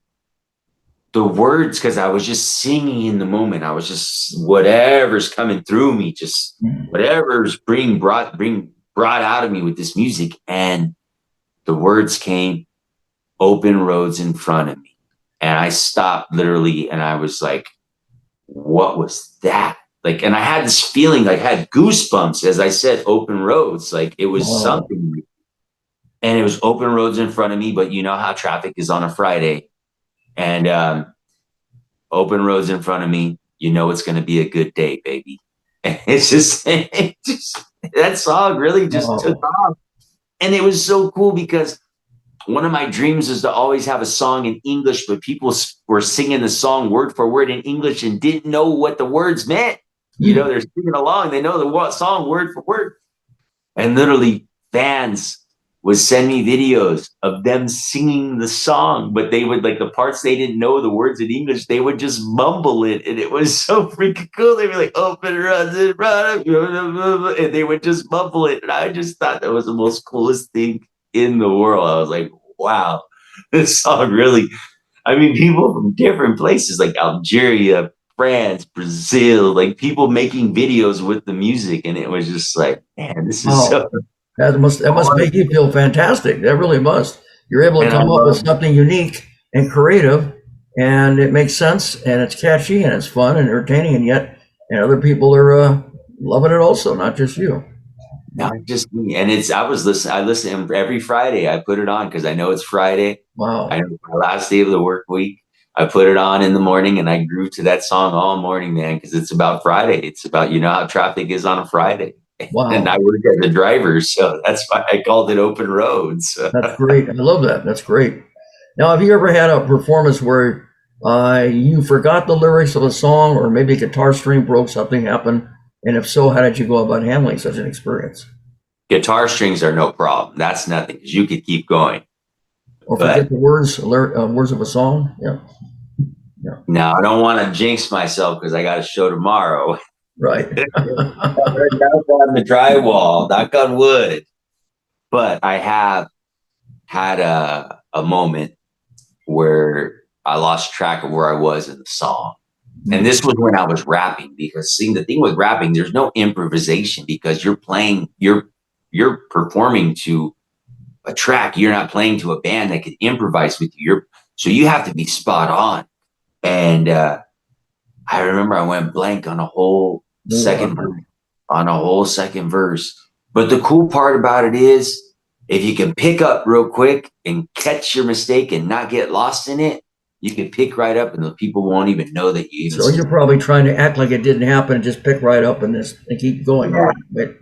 the words, cause I was just singing in the moment, I was just, whatever's coming through me, just whatever's being brought out of me with this music. And the words came, open roads in front of me. And I stopped literally and I was like, what was that? Like, and I had this feeling, like I had goosebumps as I said, open roads. Like it was something. And it was open roads in front of me, but you know how traffic is on a Friday. And open roads in front of me, you know it's going to be a good day, baby. And it's just, that song really just took off. And it was so cool because one of my dreams is to always have a song in English, but people were singing the song word for word in English and didn't know what the words meant. You know, they're singing along. They know the song word for word. And literally fans would send me videos of them singing the song, but they would, like, the parts they didn't know the words in English, they would just mumble it. And it was so freaking cool. They'd be like, open runs in front of, and they would just mumble it. And I just thought that was the most coolest thing in the world. I was like, wow, this song really, I mean, people from different places like Algeria, France, Brazil, like people making videos with the music. And it was just like, man, this is so. That must make you feel fantastic. That really must. You're able to come up with something unique and creative, and it makes sense, and it's catchy, and it's fun and entertaining, and yet, and other people are loving it also, not just you. Not just me. And I listen every Friday. I put it on because I know it's Friday. Wow. I know it's my last day of the work week. I put it on in the morning and I groove to that song all morning, man, because it's about Friday. It's about, you know how traffic is on a Friday. Wow. And I work as a driver, so that's why I called it Open Roads. That's great. I love that. That's great. Now, have you ever had a performance where you forgot the lyrics of a song, or maybe a guitar string broke, something happened? And if so, how did you go about handling such an experience? Guitar strings are no problem. That's nothing, because you could keep going. Or forget the words of a song? Yeah. Now, I don't want to jinx myself because I got a show tomorrow. Right. Knock on the drywall, knock on wood. But I have had a moment where I lost track of where I was in the song. And this was when I was rapping, because seeing the thing with rapping, there's no improvisation because you're playing, you're performing to a track. You're not playing to a band that can improvise with you. So you have to be spot on. And I remember I went blank on a whole second verse. But the cool part about it is, if you can pick up real quick and catch your mistake and not get lost in it, you can pick right up and the people won't even know that you even. So you're probably trying to act like it didn't happen and just pick right up and keep going. Yeah. It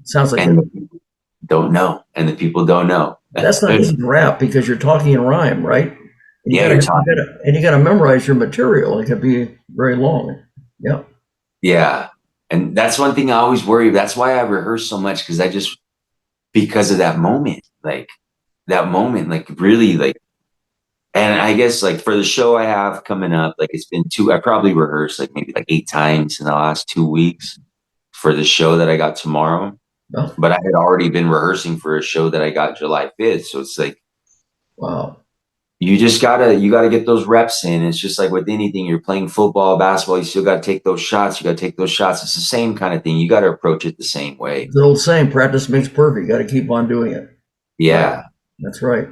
sounds like. And the people don't know, and the people don't know. That's not easy to rap because you're talking in rhyme, right? And you're talking. You got to memorize your material. It could be very long. Yeah. Yeah. And that's one thing I always worry. That's why I rehearse so much, because of that moment, like really, like, and I guess like for the show I have coming up, like it's been I probably rehearsed like maybe like 8 times in the last 2 weeks for the show that I got tomorrow. Oh. But I had already been rehearsing for a show that I got July 5th. So it's like, wow. you gotta get those reps in. It's just like with anything, you're playing football, basketball, you still gotta take those shots. You gotta take those shots. It's the same kind of thing. You gotta approach it the same way. It's an old saying, practice makes perfect. You got to keep on doing it. Yeah. Right. That's right.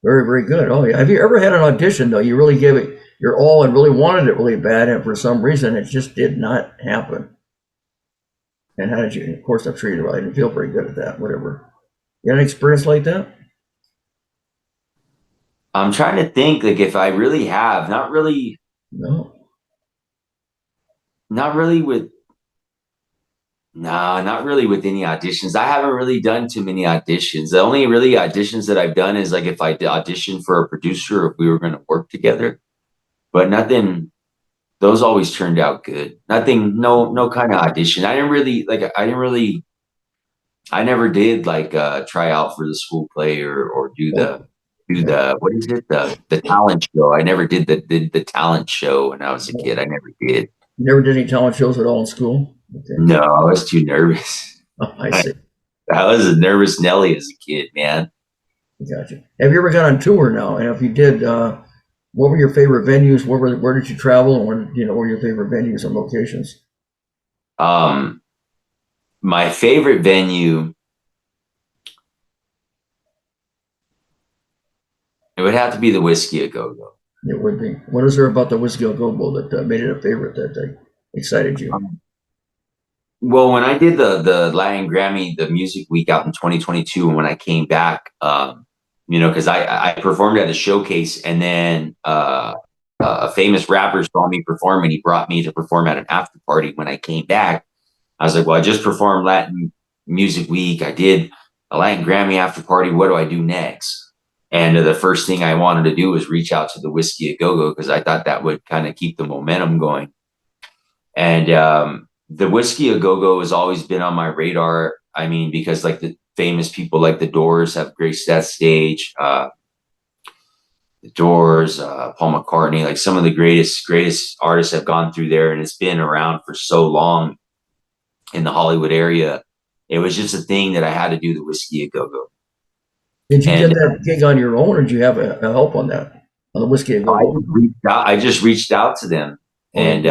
Very, very good. Oh, yeah. Have you ever had an audition, though? You really gave it your all and really wanted it really bad, and for some reason, it just did not happen. And how did you, of course, I'm sure you didn't feel very good at that, whatever. You had an experience like that? I'm trying to think, like, if I really have, not really, No. not really with, nah, not really with any auditions. I haven't really done too many auditions. The only really auditions that I've done is like if I did audition for a producer, if we were going to work together, but nothing, those always turned out good. Nothing, no kind of audition. I never did like try out for the school play or what is it? The talent show. I never did the talent show when I was a kid. I never did. You never did any talent shows at all in school? Okay. No, I was too nervous. Oh, I see. I was a nervous Nelly as a kid, man. Gotcha. Have you ever gone on tour now? And if you did, what were your favorite venues? Where did you travel? And what were your favorite venues and locations? My favorite venue, it would have to be the Whiskey A Go Go. It would be. What is there about the Whiskey A Go Go that made it a favorite that excited you? Well, when I did the Latin Grammy, the Music Week out in 2022, and when I came back, because I performed at a showcase, and then a famous rapper saw me perform, and he brought me to perform at an after party. When I came back, I was like, well, I just performed Latin Music Week. I did a Latin Grammy after party. What do I do next? And the first thing I wanted to do was reach out to the Whiskey A Go Go because I thought that would kind of keep the momentum going. And the Whiskey A Go Go has always been on my radar. I mean, because like the famous people like the Doors have graced that stage. The Doors, Paul McCartney, like some of the greatest artists have gone through there, and it's been around for so long in the Hollywood area. It was just a thing that I had to do the Whiskey A Go Go. Did you get that gig on your own, or did you have a help on that, on the Whiskey A Go Go? I just reached out to them, and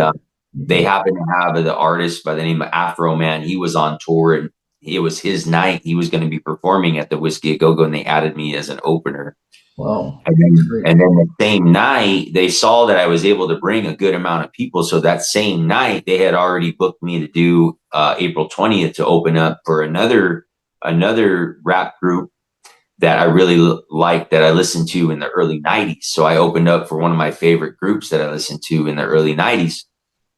they happened to have the artist by the name of Afro Man. He was on tour, and it was his night. He was going to be performing at the Whiskey A Go Go, and they added me as an opener. Wow. And then the same night, they saw that I was able to bring a good amount of people. So that same night, they had already booked me to do April 20th to open up for another rap group that I really liked, that I listened to in the early 90s. So I opened up for one of my favorite groups that I listened to in the early 90s.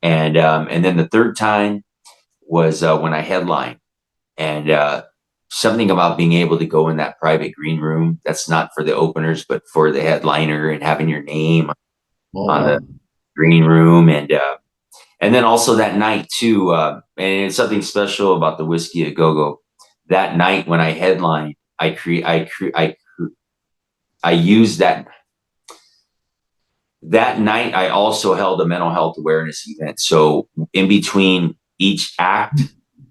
And then the third time was when I headlined. And something about being able to go in that private green room, that's not for the openers, but for the headliner, and having your name on the green room. And then also that night too, and it's something special about the Whiskey A Go Go. That night when I headlined, I used that night. I also held a mental health awareness event. So in between each act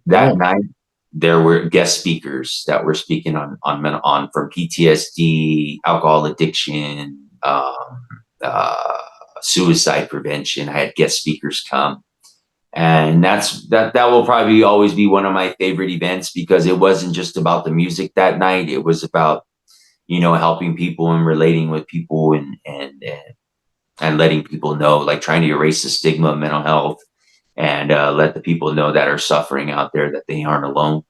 that night, there were guest speakers that were speaking on from PTSD, alcohol addiction, suicide prevention. I had guest speakers come. And that will probably always be one of my favorite events, because it wasn't just about the music that night. It was about, helping people and relating with people and letting people know, like trying to erase the stigma of mental health and let the people know that are suffering out there that they aren't alone.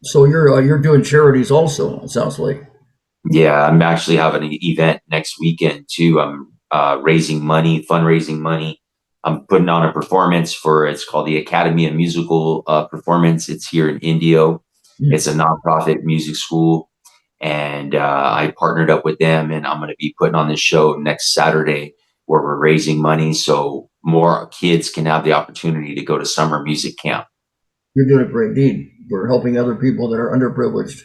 So you're doing charities also, it sounds like. Yeah, I'm actually having an event next weekend too. I'm fundraising money. I'm putting on a performance it's called the Academy of Musical Performance. It's here in Indio. It's a nonprofit music school. And I partnered up with them, and I'm going to be putting on this show next Saturday where we're raising money so more kids can have the opportunity to go to summer music camp. You're doing a great deed. We're helping other people that are underprivileged.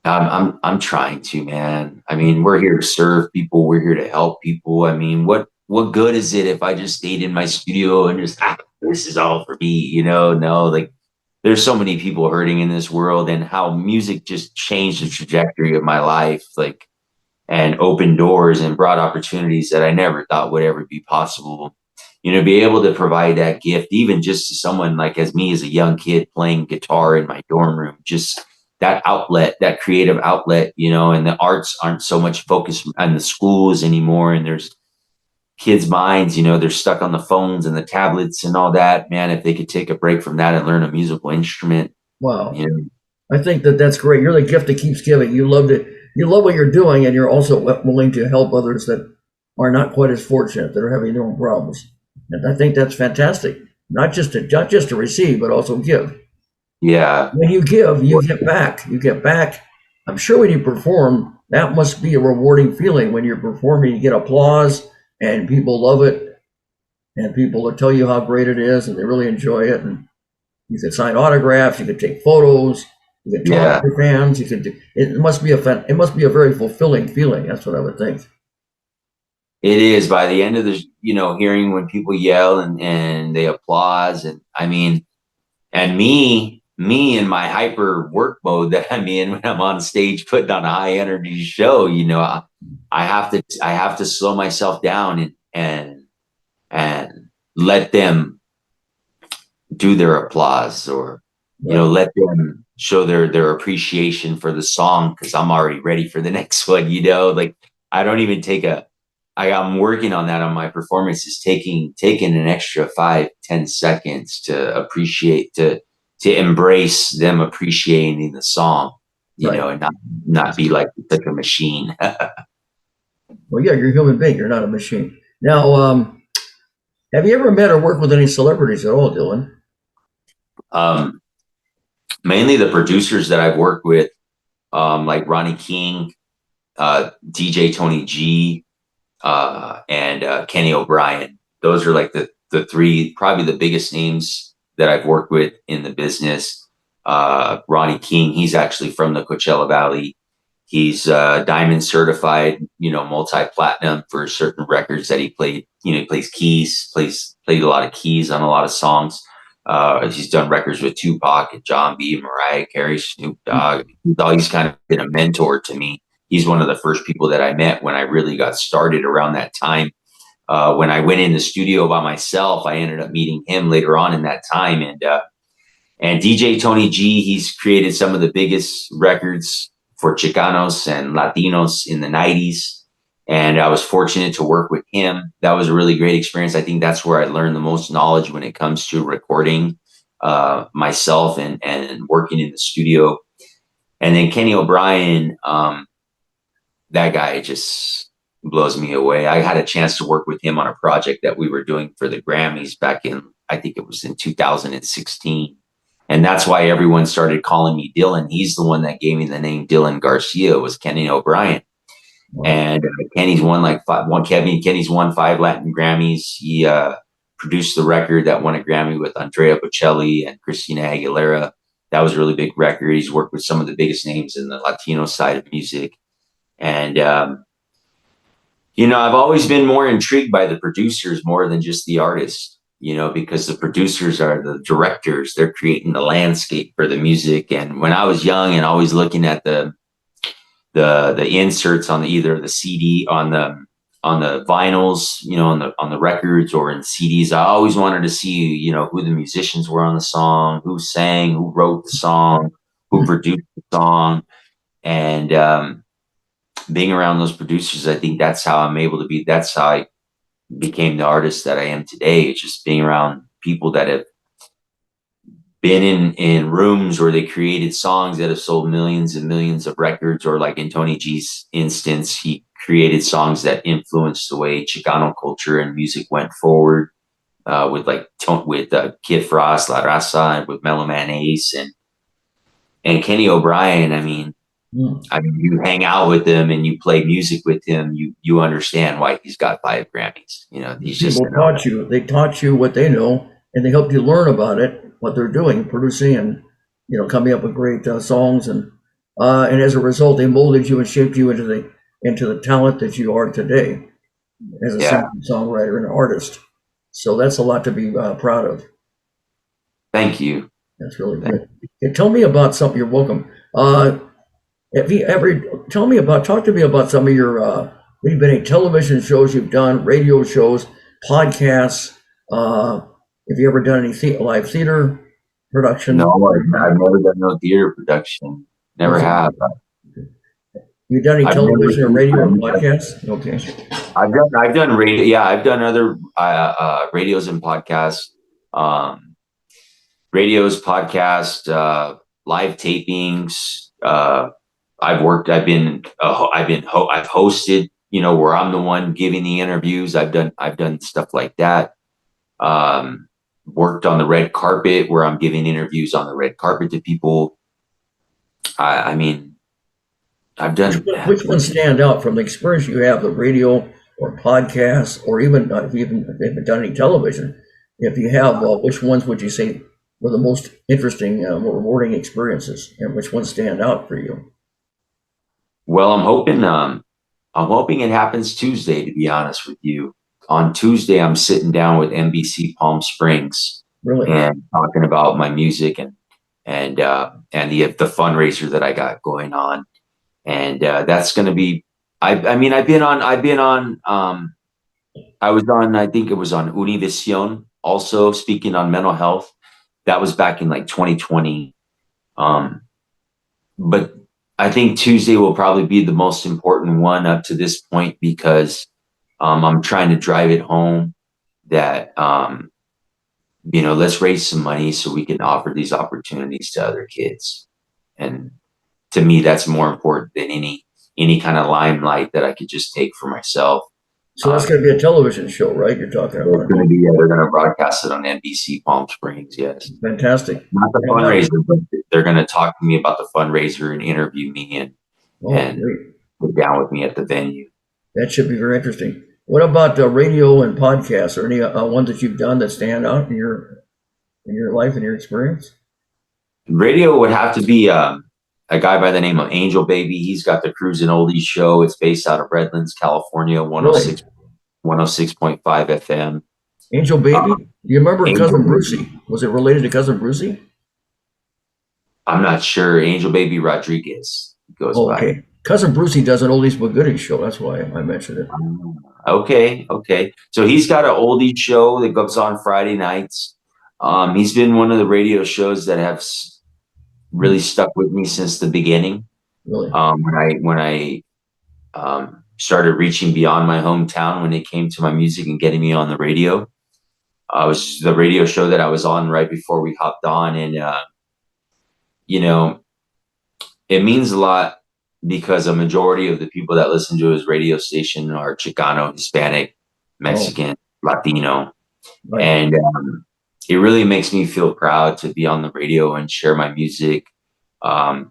I'm trying to, man. I mean, we're here to serve people. We're here to help people. I mean, what good is it if I just stayed in my studio and just, this is all for me, No, like there's so many people hurting in this world, and how music just changed the trajectory of my life. Like and opened doors and brought opportunities that I never thought would ever be possible. Be able to provide that gift, even just to someone like as me as a young kid playing guitar in my dorm room, just that outlet, that creative outlet, and the arts aren't so much focused on the schools anymore. And there's kids' minds, they're stuck on the phones and the tablets and all that. Man, if they could take a break from that and learn a musical instrument. Wow. I think that's great. You're the gift that keeps giving. You love what you're doing, and you're also willing to help others that are not quite as fortunate, that are having their own problems. And I think that's fantastic. Not just to receive, but also give. Yeah. When you give, you get back. You get back. I'm sure when you perform, that must be a rewarding feeling. When you're performing, you get applause, and people love it, and people will tell you how great it is, and they really enjoy it. And you can sign autographs. You can take photos. You can talk to fans. It must be a very fulfilling feeling. That's what I would think. It is. By the end of the, hearing when people yell and they applause, and I mean, and me in my hyper work mode that I'm in when I'm on stage putting on a high energy show, I have to slow myself down and let them do their applause, or let them show their appreciation for the song, because I'm already ready for the next one. Like I don't even take I'm working on that on my performances, taking an extra 5-10 seconds to appreciate, to embrace them appreciating the song, and not be like a machine. Well, yeah, you're a human being. You're not a machine. Now, have you ever met or worked with any celebrities at all, Dylan? Mainly the producers that I've worked with, like Ronnie King, DJ Tony G, and Kenny O'Brien. Those are like the three, probably the biggest names that I've worked with in the business. Ronnie King, he's actually from the Coachella Valley. He's diamond certified, multi-platinum for certain records that he played. He plays keys, played a lot of keys on a lot of songs. He's done records with Tupac and John B, Mariah Carey, Snoop Dogg. He's kind of been a mentor to me. He's one of the first people that I met when I really got started around that time. When I went in the studio by myself, I ended up meeting him later on in that time. And DJ Tony G, he's created some of the biggest records for Chicanos and Latinos in the 90s. And I was fortunate to work with him. That was a really great experience. I think that's where I learned the most knowledge when it comes to recording myself and working in the studio. And then Kenny O'Brien, that guy just blows me away. I had a chance to work with him on a project that we were doing for the Grammys back in, I think it was in 2016. And that's why everyone started calling me Dylan. He's the one that gave me the name Dylan Garcia, was Kenny O'Brien. Wow. And Kenny's won Kenny's won 5 Latin Grammys. He produced the record that won a Grammy with Andrea Bocelli and Christina Aguilera. That was a really big record. He's worked with some of the biggest names in the Latino side of music. And, I've always been more intrigued by the producers more than just the artists, because the producers are the directors. They're creating the landscape for the music. And when I was young and always looking at the inserts on either the CD, on the vinyls, on the records or in CDs, I always wanted to see, who the musicians were on the song, who sang, who wrote the song, who produced the song. And, being around those producers, I think that's how that's how I became the artist that I am today. It's just being around people that have been in rooms where they created songs that have sold millions and millions of records, or like in Tony G's instance, he created songs that influenced the way Chicano culture and music went forward, with Kid Frost, La Raza, and with Mellow Man Ace and Kenny O'Brien. I mean, you hang out with him and you play music with him, you understand why he's got 5 Grammys. He's just they taught you what they know, and they helped you learn about it, what they're doing, producing, and coming up with great songs, and as a result, they molded you and shaped you into the talent that you are today as a singer, songwriter, and an artist. So that's a lot to be proud of. Thank you. That's really good. Hey, tell me about something. You're welcome. Have you ever talk to me about some of your maybe any television shows you've done, radio shows, podcasts? Have you ever done any live theater No, production? I've never done no theater production. Never Nothing. have. You done any I've never. television or radio or podcasts? Okay. I've done radio. Yeah, I've done other radios and podcasts. Radios, podcast, live tapings. I've hosted, where I'm the one giving the interviews. I've done stuff like that. Worked on the red carpet where I'm giving interviews on the red carpet to people. I mean, I've done. Which ones stand out from the experience you have, the radio or podcasts, or even if you haven't done any television? If you have, which ones would you say were the most interesting, more rewarding experiences, and which ones stand out for you? Well, I'm hoping it happens Tuesday, to be honest with you. On Tuesday, I'm sitting down with NBC Palm Springs Really? and talking about my music and the fundraiser that I got going on. And that's going to be, I've been on, I was on, I think it was on Univision, also speaking on mental health. That was back in like 2020. But I think Tuesday will probably be the most important one up to this point because I'm trying to drive it home that, let's raise some money so we can offer these opportunities to other kids. And to me, that's more important than any kind of limelight that I could just take for myself. So that's going to be a television show, right? You're talking about. It's going to be, they're going to broadcast it on NBC Palm Springs. Yes. Fantastic. Not the fundraiser, but they're going to talk to me about the fundraiser and interview me and get down with me at the venue. That should be very interesting. What about radio and podcasts? Or any ones that you've done that stand out in your life and your experience? Radio would have to be a guy by the name of Angel Baby. He's got the Cruisin' Oldies show. It's based out of Redlands, California, 106.5 FM. Angel Baby? You remember Cousin Brucey? Was it related to Cousin Brucey? I'm not sure. Angel Baby Rodriguez goes by. Okay. Cousin Brucey does an oldies but goodies show. That's why I mentioned it. Okay. So he's got an oldies show that goes on Friday nights. He's been one of the radio shows that have really stuck with me since the beginning. Really? When I started reaching beyond my hometown when it came to my music and getting me on the radio. It was the radio show that I was on right before we hopped on. And, it means a lot because a majority of the people that listen to his radio station are Chicano, Hispanic, Mexican, Latino. Right. And it really makes me feel proud to be on the radio and share my music. But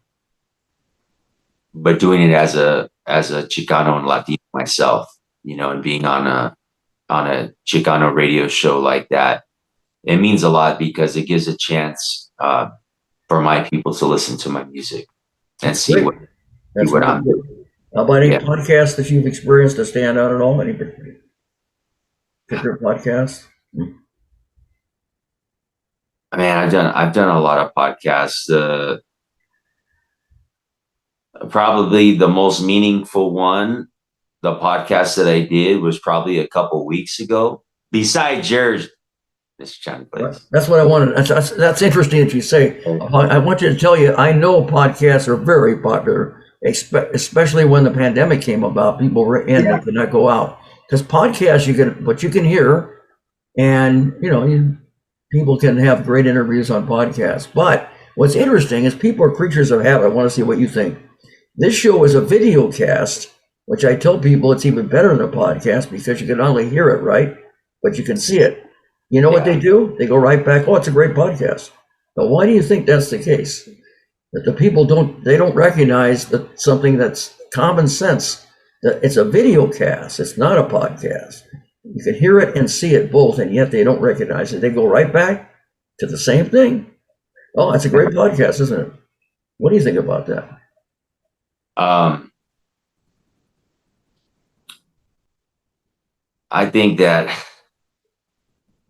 doing it as a Chicano and Latino myself, and being on a Chicano radio show like that, it means a lot because it gives a chance for my people to listen to my music and see what I'm doing. How about any podcasts that you've experienced that stand out at all? Any particular podcasts? Man, I've done a lot of podcasts. Probably the most meaningful one, the podcast that I did was probably a couple weeks ago. Besides yours, Mr. Johnny Blaze. That's what I wanted. That's interesting that you say. I want you to tell you, I know podcasts are very popular, especially when the pandemic came about. People were in, they could not go out. Because podcasts, you can hear, and people can have great interviews on podcasts. But what's interesting is people are creatures of habit. I want to see what you think. This show is a video cast, which I tell people it's even better than a podcast because you can not only hear it, right, but you can see it. You know what they do? They go right back, oh, it's a great podcast. But why do you think that's the case? That the people don't recognize that something that's common sense, that it's a video cast, it's not a podcast. You can hear it and see it both, and yet they don't recognize it. They go right back to the same thing. Oh, that's a great podcast, isn't it? What do you think about that? I think that,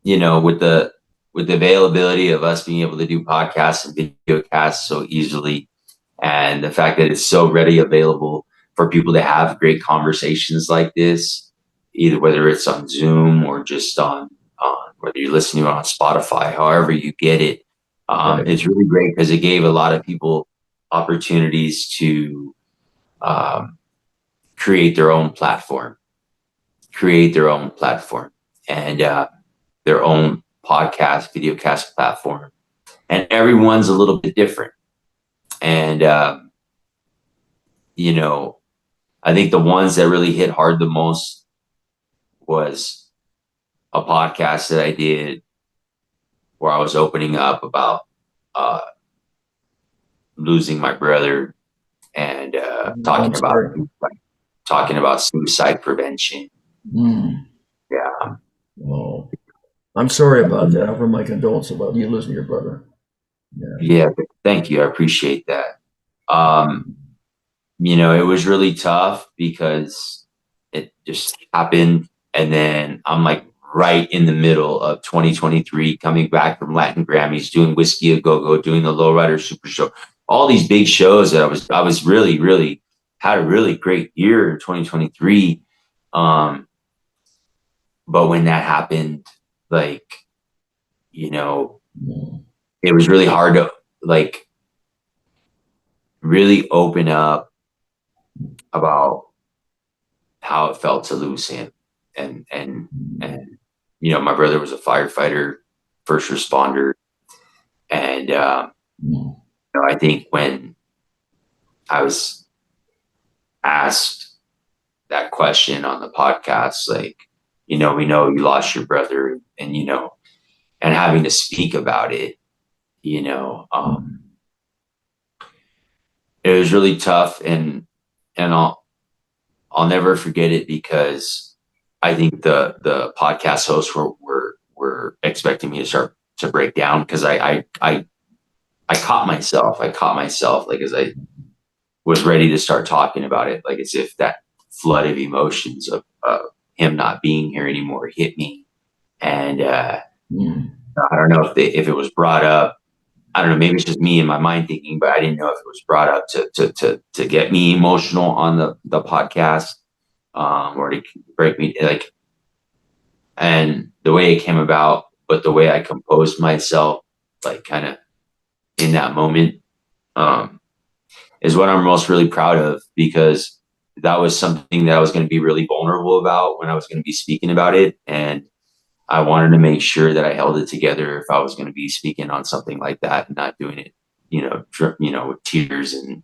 with the availability of us being able to do podcasts and video casts so easily, And the fact that it's so readily available for people to have great conversations like this, either whether it's on Zoom or just on whether you're listening on Spotify, however you get it, Right. it's really great because it gave a lot of people opportunities to um, create their own platform, and their own podcast, videocast platform. And everyone's a little bit different. And, you know, I think the ones that really hit hard the most was a podcast that I did where I was opening up about uh, losing my brother and I'm sorry. talking about suicide prevention. Mm. Yeah. Oh, I'm sorry about that. I offer my condolences about you losing your brother. Yeah. Yeah. Thank you. I appreciate that. Um, it was really tough because it just happened. And then I'm like right in the middle of 2023, coming back from Latin Grammys, doing Whiskey a Go Go, doing the Lowrider Super Show, all these big shows that I was really, really had a really great year in 2023. But when that happened, like, Mm. it was really hard to like really open up about how it felt to lose him. And my brother was a firefighter, first responder. And Mm. I think when I was asked that question on the podcast, like, we know you lost your brother, and having to speak about it, it was really tough. And I'll never forget it because I think the podcast hosts were expecting me to start to break down because I caught myself. Like as I was ready to start talking about it, like as if that flood of emotions of him not being here anymore hit me. And Mm. I don't know if it was brought up. I don't know. Maybe it's just me in my mind thinking, but I didn't know if it was brought up to get me emotional on the podcast, or to break me like. And the way it came about, but the way I composed myself, like kind of in that moment, um, is what I'm most really proud of because that was something that I was going to be really vulnerable about when I was going to be speaking about it. And I wanted to make sure that I held it together if I was going to be speaking on something like that and not doing it, with tears and,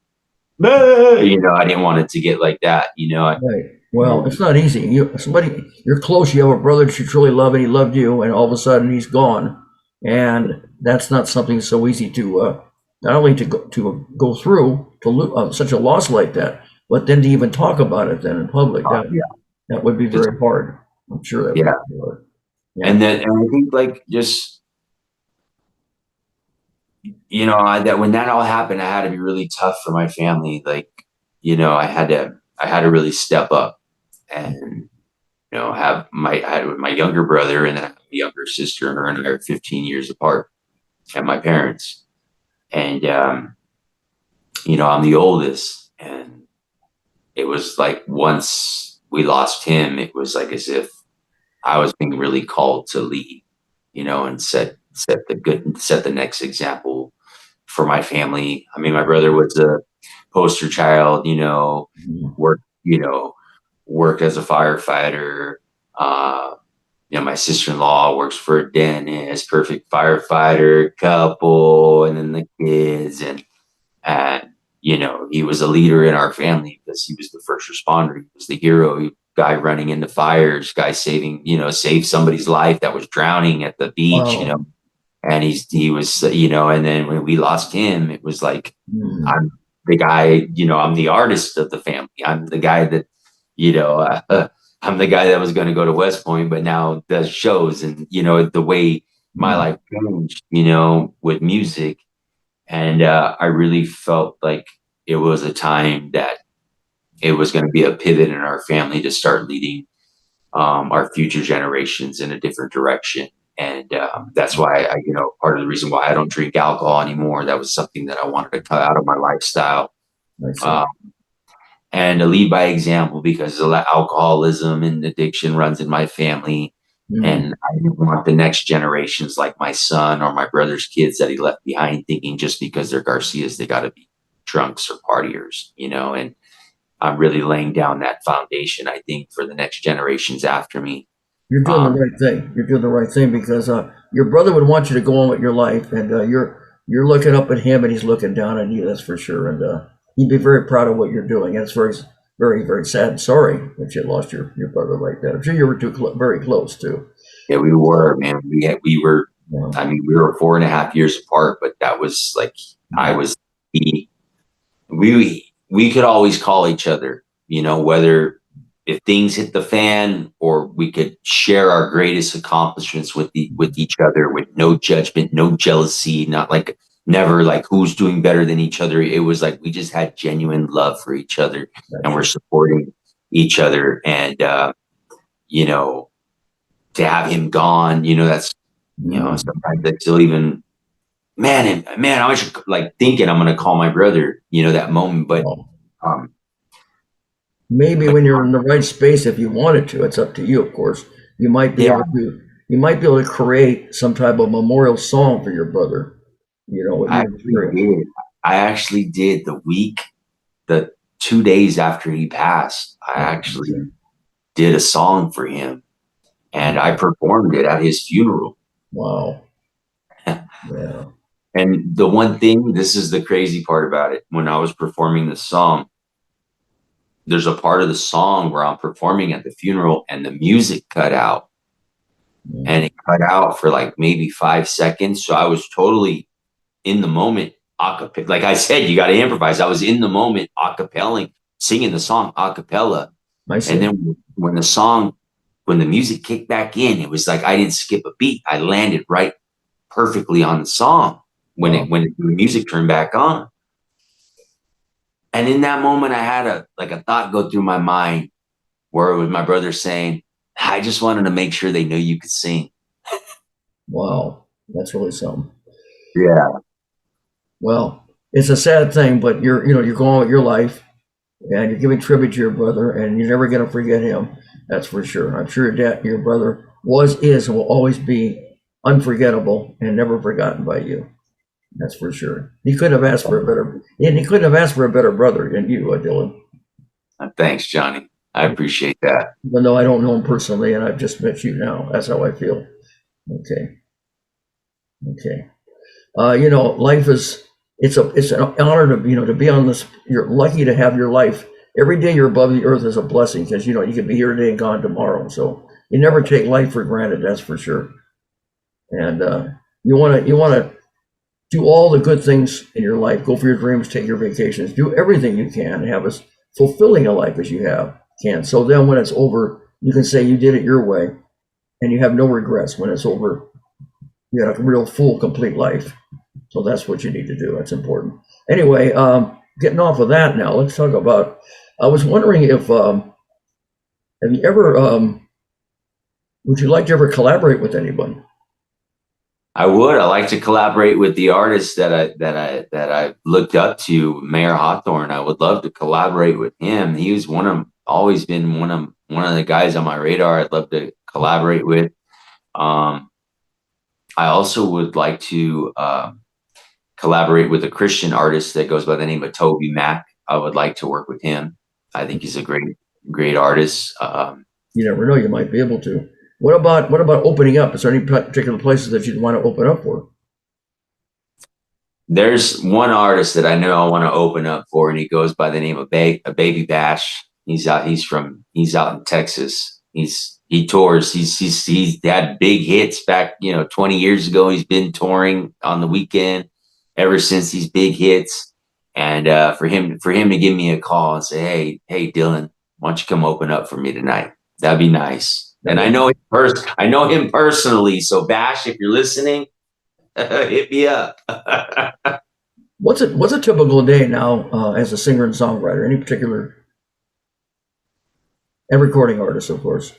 I didn't want it to get like that, Right. Well, it's not easy. You're close. You have a brother that you truly love, and he loved you, and all of a sudden he's gone, and that's not something so easy to not only to go through such a loss like that, but then to even talk about it then in public. That would be very hard. I'm sure that would yeah. be hard. Yeah. And I think like just, that when that all happened, I had to be really tough for my family. Like, I had to really step up and, I had my younger brother and then I have a younger sister, and her and I are 15 years apart, and my parents. And, I'm the oldest, and it was like once we lost him, it was like as if I was being really called to lead, and set the next example for my family. I mean, my brother was a poster child, Mhm. worked, worked as a firefighter. Uh, my sister-in-law works for a dentist, perfect firefighter couple, and then the kids, and he was a leader in our family because he was the first responder. He was the hero, guy running into fires, guy saved somebody's life that was drowning at the beach, Wow. and he was, and then when we lost him, it was like, Mm. I'm the guy, I'm the artist of the family. I'm the guy that, you know, I'm the guy that was going to go to West Point, but now does shows, and, the way my Mm. life changed, with music. And I really felt like it was a time that it was going to be a pivot in our family to start leading our future generations in a different direction. And that's why part of the reason why I don't drink alcohol anymore. That was something that I wanted to cut out of my lifestyle. Um, and to lead by example, because alcoholism and addiction runs in my family. And I didn't want the next generations, like my son or my brother's kids that he left behind, thinking just because they're Garcias, they got to be drunks or partiers, and I'm really laying down that foundation, I think, for the next generations after me. You're doing the right thing. You're doing the right thing because your brother would want you to go on with your life, and you're looking up at him, and he's looking down at you. That's for sure. And he'd be very proud of what you're doing. And it's very, very, very sad and sorry that you lost your brother like that. I'm sure you were very close too. Yeah, we were, man. We were. Yeah. I mean, we were 4.5 years apart, but that was like we could always call each other. Whether if things hit the fan, or we could share our greatest accomplishments with each other, with no judgment, no jealousy, never like who's doing better than each other. It was like we just had genuine love for each other, and we're supporting each other. And to have him gone, that's sometimes I still even man, I was like thinking I'm gonna call my brother, that moment, but maybe when you're in the right space, if you wanted to, it's up to you, of course. You might be able to create some type of memorial song for your brother. I actually did the 2 days after he passed. I actually did a song for him, and I performed it at his funeral. Wow. Yeah. And the one thing, this is the crazy part about it. When I was performing the song, there's a part of the song where I'm performing at the funeral and the music cut out. And it cut out for like maybe 5 seconds. So I was totally in the moment, acapella. Like I said, you got to improvise. I was in the moment, acapelling, singing the song acapella. And then when the music kicked back in, it was like I didn't skip a beat. I landed right perfectly on the song when the music turned back on. And in that moment, I had a thought go through my mind where it was my brother saying, I just wanted to make sure they knew you could sing. Wow. That's really something. Yeah. Well, it's a sad thing, but you're going with your life, and you're giving tribute to your brother, and you're never going to forget him. That's for sure. I'm sure your brother is, and will always be unforgettable and never forgotten by you. That's for sure. He couldn't have asked for a better brother than you, Dylan. Thanks, Johnny. I appreciate that. Even though I don't know him personally, and I've just met you now, that's how I feel. Okay. Life it's an honor to be on this. You're lucky to have your life. Every day you're above the earth is a blessing, because you could be here today and gone tomorrow. So you never take life for granted. That's for sure. And you want to do all the good things in your life. Go for your dreams. Take your vacations. Do everything you can to have as fulfilling a life as you can. So then when it's over, you can say you did it your way, and you have no regrets when it's over. You had a real full, complete life. So that's what you need to do. That's important. Anyway, getting off of that now, let's talk about. I was wondering if have you ever would you like to ever collaborate with anyone? I would. I like to collaborate with the artists that I looked up to, Mayor Hawthorne. I would love to collaborate with him. He was always been one of the guys on my radar. I'd love to collaborate with. I also would like to collaborate with a Christian artist that goes by the name of Toby Mac. I would like to work with him. I think he's a great artist. You never know, you might be able to. What about opening up? Is there any particular places that you'd want to open up for? There's one artist that I know I want to open up for, and he goes by the name of Baby Bash. He's out in Texas. He tours. He's had big hits back, 20 years ago. He's been touring on the weekend ever since these big hits. And for him to give me a call and say, hey, Dylan, why don't you come open up for me tonight? That'd be nice. And I know him personally. So Bash, if you're listening, hit me up. What's a typical day now as a singer and songwriter? Any particular, and recording artist, of course.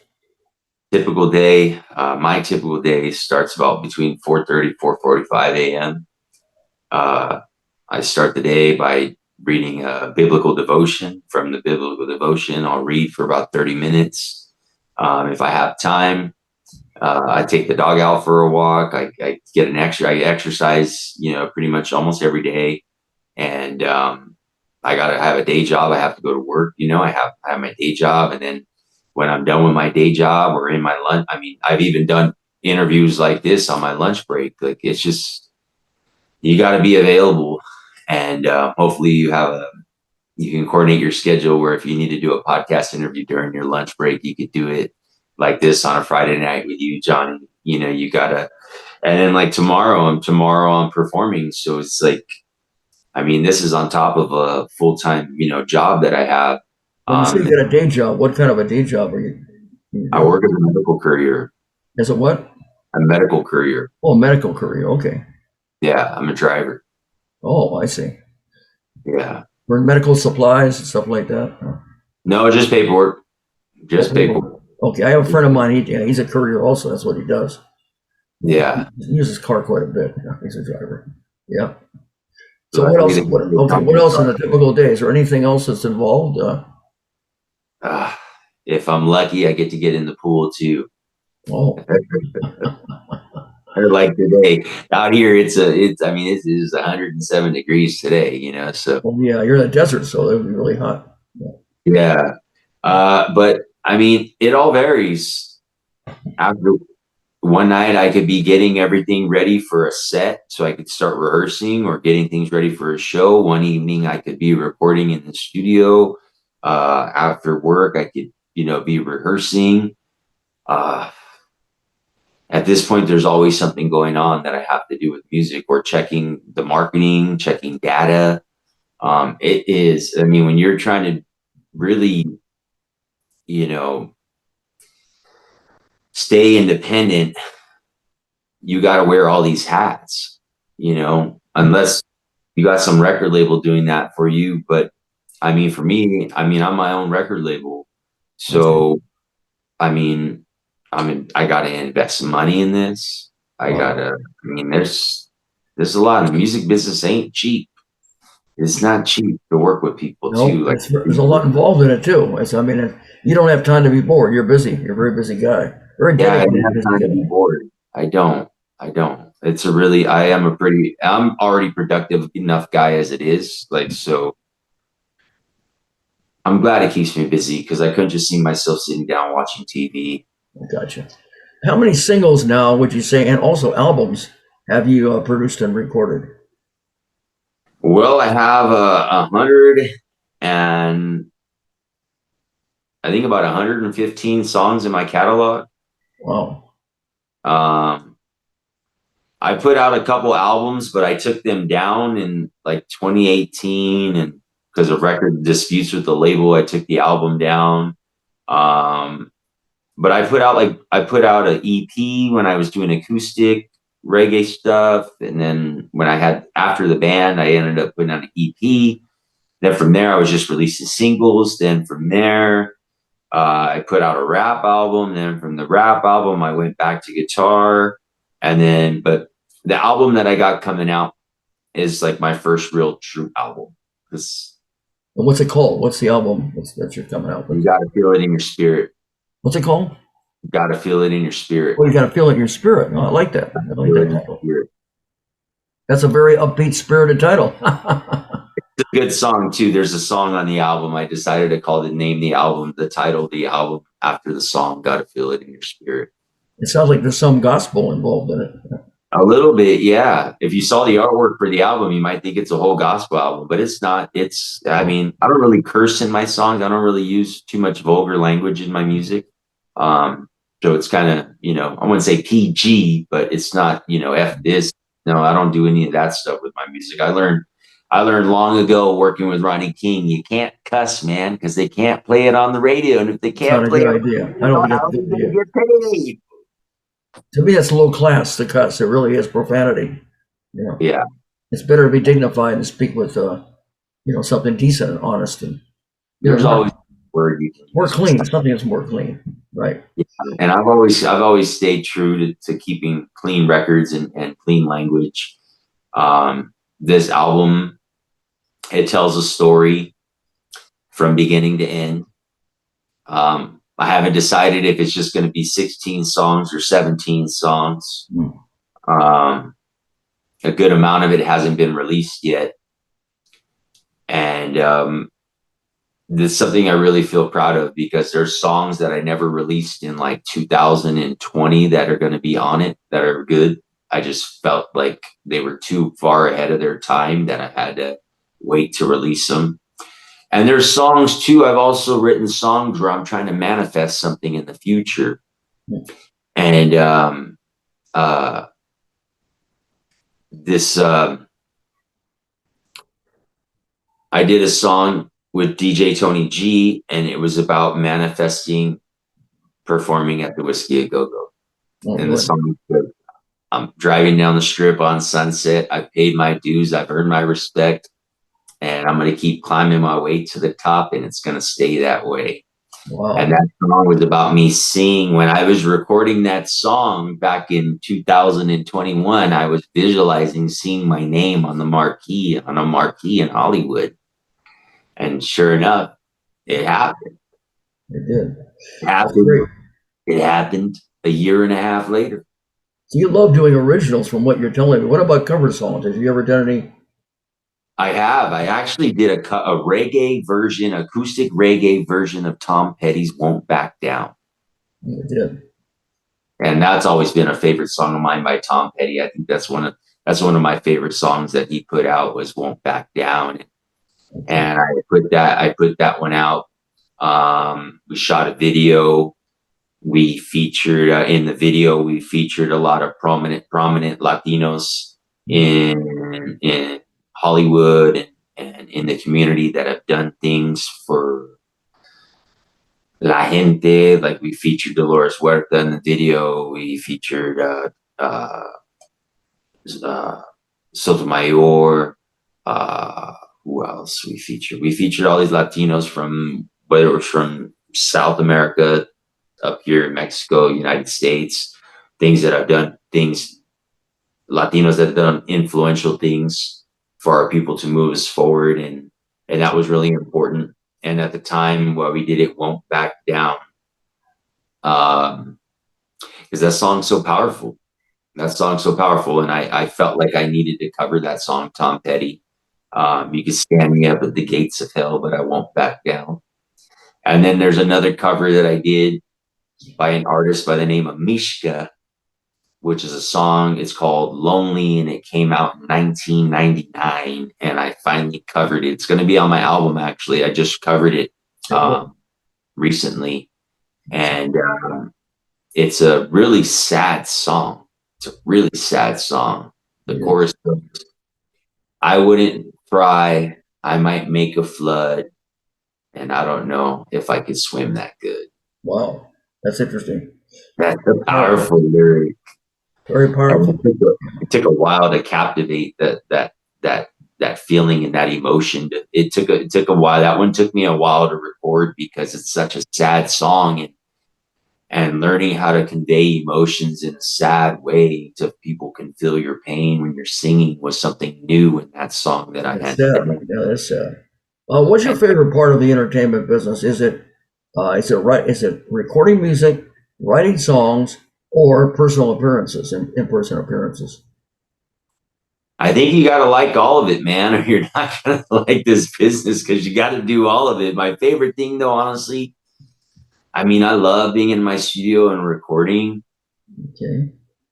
typical day, my typical day starts about between 4:30, 4:45 a.m. I start the day by reading a biblical devotion. From the biblical devotion, I'll read for about 30 minutes. If I have time, I take the dog out for a walk. I get I exercise, pretty much almost every day. And I got to have a day job. I have to go to work. I have my day job. And then when I'm done with my day job or in my lunch, I mean, I've even done interviews like this on my lunch break. Like, it's just, you got to be available. And hopefully you can coordinate your schedule where if you need to do a podcast interview during your lunch break, you could do it like this on a Friday night with you, Johnny. You gotta, and then like tomorrow I'm performing. So it's like, I mean, this is on top of a full-time, job that I have. When you say you got a day job, what kind of a day job are you I work as a medical courier. As a what? A medical courier. Oh, medical courier. Okay. Yeah, I'm a driver. Oh, I see. Yeah. For medical supplies and stuff like that? No, just paperwork. Just paperwork. Okay, I have a friend of mine. He's a courier also. That's what he does. Yeah. He uses car quite a bit. He's a driver. Yeah. So what else? What else in a typical day? Is there anything else that's involved? If I'm lucky, I get to get in the pool too. Oh. Like today out here, it is 107 degrees today, so. Well, yeah, you're in the desert, so it would be really hot. Yeah. But I mean, it all varies. After one night, I could be getting everything ready for a set so I could start rehearsing or getting things ready for a show. One evening, I could be recording in the studio. After work, I could, be rehearsing. At this point, there's always something going on that I have to do with music or checking the marketing, checking data. It is, I mean, when you're trying to really, stay independent, you got to wear all these hats, unless you got some record label doing that for you. But I mean, for me, I'm my own record label. So, I got to invest money in this. There's a lot. The music business ain't cheap. It's not cheap to work with people too. Like, there's a lot involved in it too. You don't have time to be bored. You're busy. You're a very busy guy. Very dedicated. I don't have time to be bored. I don't. I'm already productive enough guy as it is. Like, so I'm glad it keeps me busy because I couldn't just see myself sitting down watching TV. Gotcha. How many singles now would you say, and also albums, have you produced and recorded? Well, I have 100 and I think about 115 songs in my catalog. Wow. I put out a couple albums, but I took them down in like 2018, and because of record disputes with the label, I took the album down. But I put out an EP when I was doing acoustic reggae stuff, and then after the band, I ended up putting out an EP. Then from there, I was just releasing singles. Then from there, I put out a rap album. Then from the rap album, I went back to guitar, but the album that I got coming out is like my first real true album. What's it called? What's the album that you're coming out with? You gotta feel it in your spirit. What's it called? You gotta feel it in your spirit. Well, you gotta feel it in your spirit. Oh, I like that. I like that title. That's a very upbeat, spirited title. It's a good song too. There's a song on the album. I decided to name the title of the album after the song. Gotta feel it in your spirit. It sounds like there's some gospel involved in it. A little bit, yeah. If you saw the artwork for the album, you might think it's a whole gospel album, but it's not. I don't really curse in my songs. I don't really use too much vulgar language in my music. So it's kind of, I wouldn't say PG, but it's not, F this. No, I don't do any of that stuff with my music. I learned long ago working with Ronnie King, you can't cuss, man, because they can't play it on the radio. And if they can't play it, idea. I don't think that's a good idea. Get paid. To me, that's low class to cuss. It really is profanity. Yeah. It's better to be dignified and speak with, something decent and honest. And there's always a word you can use. More clean. Something that's more clean. Right. And I've always stayed true to keeping clean records and clean language. This album, it tells a story from beginning to end. I haven't decided if it's just going to be 16 songs or 17 songs. Um, a good amount of it hasn't been released yet. And this is something I really feel proud of, because there's songs that I never released in like 2020 that are going to be on it that are good. I just felt like they were too far ahead of their time that I had to wait to release them. And there's songs too. I've also written songs where I'm trying to manifest something in the future. And this I did a song with DJ Tony G, and it was about manifesting performing at the Whiskey A Go Go. And the song, I'm driving down the strip on Sunset. I've paid my dues. I've earned my respect, and I'm going to keep climbing my way to the top, and it's going to stay that way. Wow. And that song was about me singing. When I was recording that song back in 2021, I was visualizing seeing my name on a marquee in Hollywood. And sure enough, it happened. It did. It happened a year and a half later. So you love doing originals from what you're telling me. What about cover songs? Have you ever done any? I have. I actually did a reggae version, acoustic reggae version of Tom Petty's Won't Back Down. You did. And that's always been a favorite song of mine by Tom Petty. I think that's one of my favorite songs that he put out was Won't Back Down. And I put that one out. We shot a video. We featured in the video. We featured a lot of prominent Latinos in Hollywood and in the community that have done things for la gente. Like we featured Dolores Huerta in the video. We featured Sotomayor. Who else we featured? We featured all these Latinos from, whether it was from South America, up here in Mexico, United States, Latinos that have done influential things for our people to move us forward. And that was really important. And at the time while we did it, Won't Back Down, because that song's so powerful. And I felt like I needed to cover that song, Tom Petty. You can stand me up at the gates of hell, but I won't back down. And then there's another cover that I did by an artist by the name of Mishka, which is a song. It's called Lonely, and it came out in 1999. And I finally covered it. It's going to be on my album, actually. I just covered it recently. And it's a really sad song. The chorus goes, I wouldn't cry, I might make a flood, and I don't know if I could swim that good. Wow, that's interesting. That's a powerful lyric. Very powerful. It took a while to captivate that feeling and that emotion. It took a while. That one took me a while to record because it's such a sad song, and learning how to convey emotions in a sad way so people can feel your pain when you're singing was something new in that song that I had. Yeah, that's sad. What's your favorite part of the entertainment business? Is it recording music, writing songs, or personal appearances, in-person appearances? I think you got to like all of it, man, or you're not going to like this business, because you got to do all of it. My favorite thing, though, honestly, I mean, I love being in my studio and recording,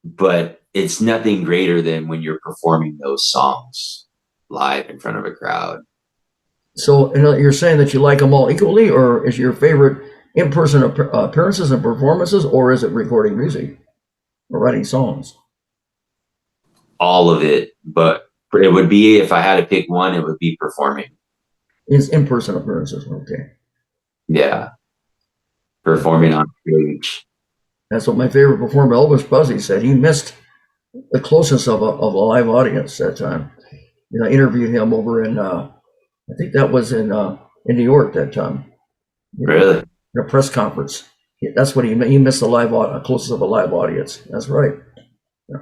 but it's nothing greater than when you're performing those songs live in front of a crowd. So you're saying that you like them all equally, or is your favorite in-person appearances and performances, or is it recording music or writing songs? All of it, but it would be, if I had to pick one, it would be performing. It's in-person appearances, okay. Yeah. Performing on stage. That's what my favorite performer, Elvis Presley, said. He missed the closeness of a live audience that time. I interviewed him over in, I think that was in New York that time. Really? In a press conference. That's what he missed the closest of a live audience. That's right. Yeah.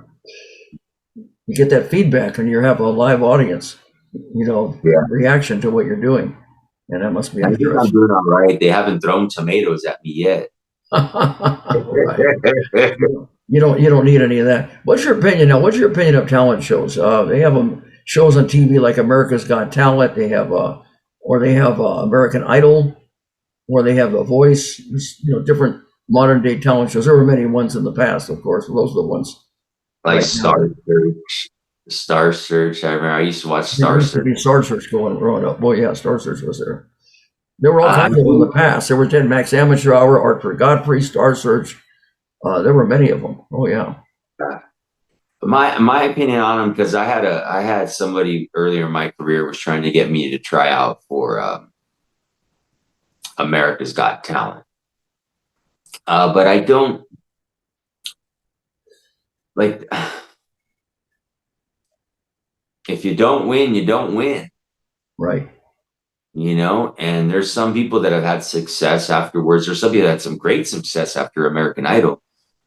You get that feedback when you have a live audience, Yeah. reaction to what you're doing, and that must be I think I'm interesting. doing all right. They haven't thrown tomatoes at me yet. Right. You don't need any of that. What's your opinion now? What's your opinion of talent shows? They have shows on TV like America's Got Talent. They have American Idol, or they have The Voice. Different modern day talent shows. There were many ones in the past, of course. Those are the ones. Like Right Star now. Search. Star Search. I remember I used to watch There Star used to Search. be Star Search growing up. Well, yeah, Star Search was there. There were all I kinds of them in the past. There were 10 Max Amateur Hour, Art for Godfrey, Star Search. There were many of them. Oh yeah. my opinion on them, because I had somebody earlier in my career was trying to get me to try out for America's Got Talent, but I don't like. If you don't win, you don't win. Right. And there's some people that have had success afterwards. There's some people that had some great success after American Idol.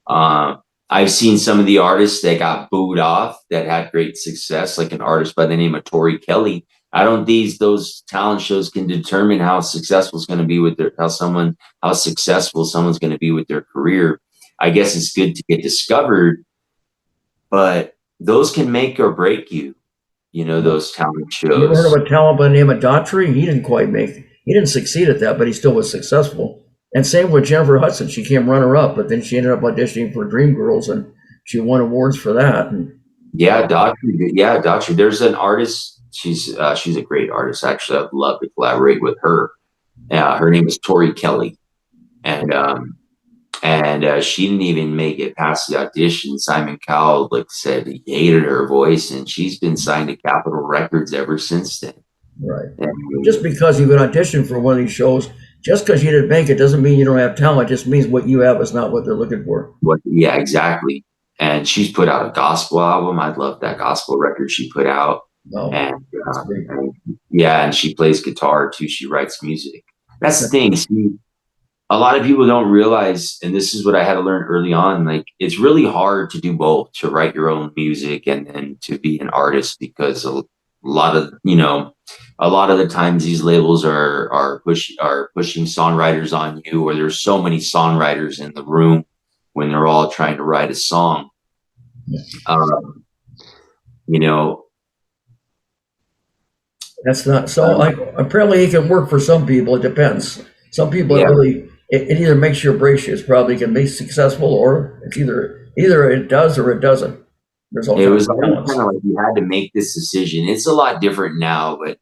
I've seen some of the artists that got booed off that had great success, like an artist by the name of Tori Kelly. I don't think those talent shows can determine how successful it's going to be with how successful someone's going to be with their career. I guess it's good to get discovered, but those can make or break you. Those talent You ever heard shows. of a talent by the name of Daughtry? He didn't succeed at that, but he still was successful. And same with Jennifer Hudson. She came runner up, but then she ended up auditioning for Dreamgirls, and she won awards for that. And Yeah, Daughtry. Yeah, Daughtry. There's an artist. She's a great artist. Actually, I'd love to collaborate with her. Her name is Tori Kelly, and she didn't even make it past the audition. Simon Cowell said he hated her voice, and she's been signed to Capitol Records ever since then. right. And, Just because you've been auditioned for one of these shows, just because you didn't make it doesn't mean you don't have talent. It just means what you have is not what they're looking for. yeah, exactly. And she's put out a gospel album. I love that gospel record she put out. No, And, that's great. and she plays guitar too. She writes music. That's the thing. See, a lot of people don't realize, and this is what I had to learn early on, like it's really hard to do both, to write your own music and to be an artist, because a lot of the times these labels are pushing songwriters on you, or there's so many songwriters in the room when they're all trying to write a song. you know That's not so. Apparently, he can work for some people. It depends. Some people Yeah. it either makes you or breaks you. It's probably can be successful, or it's either it does or it doesn't. There's all It kinds was of always balance. kind of like you had to make this decision. It's a lot different now, but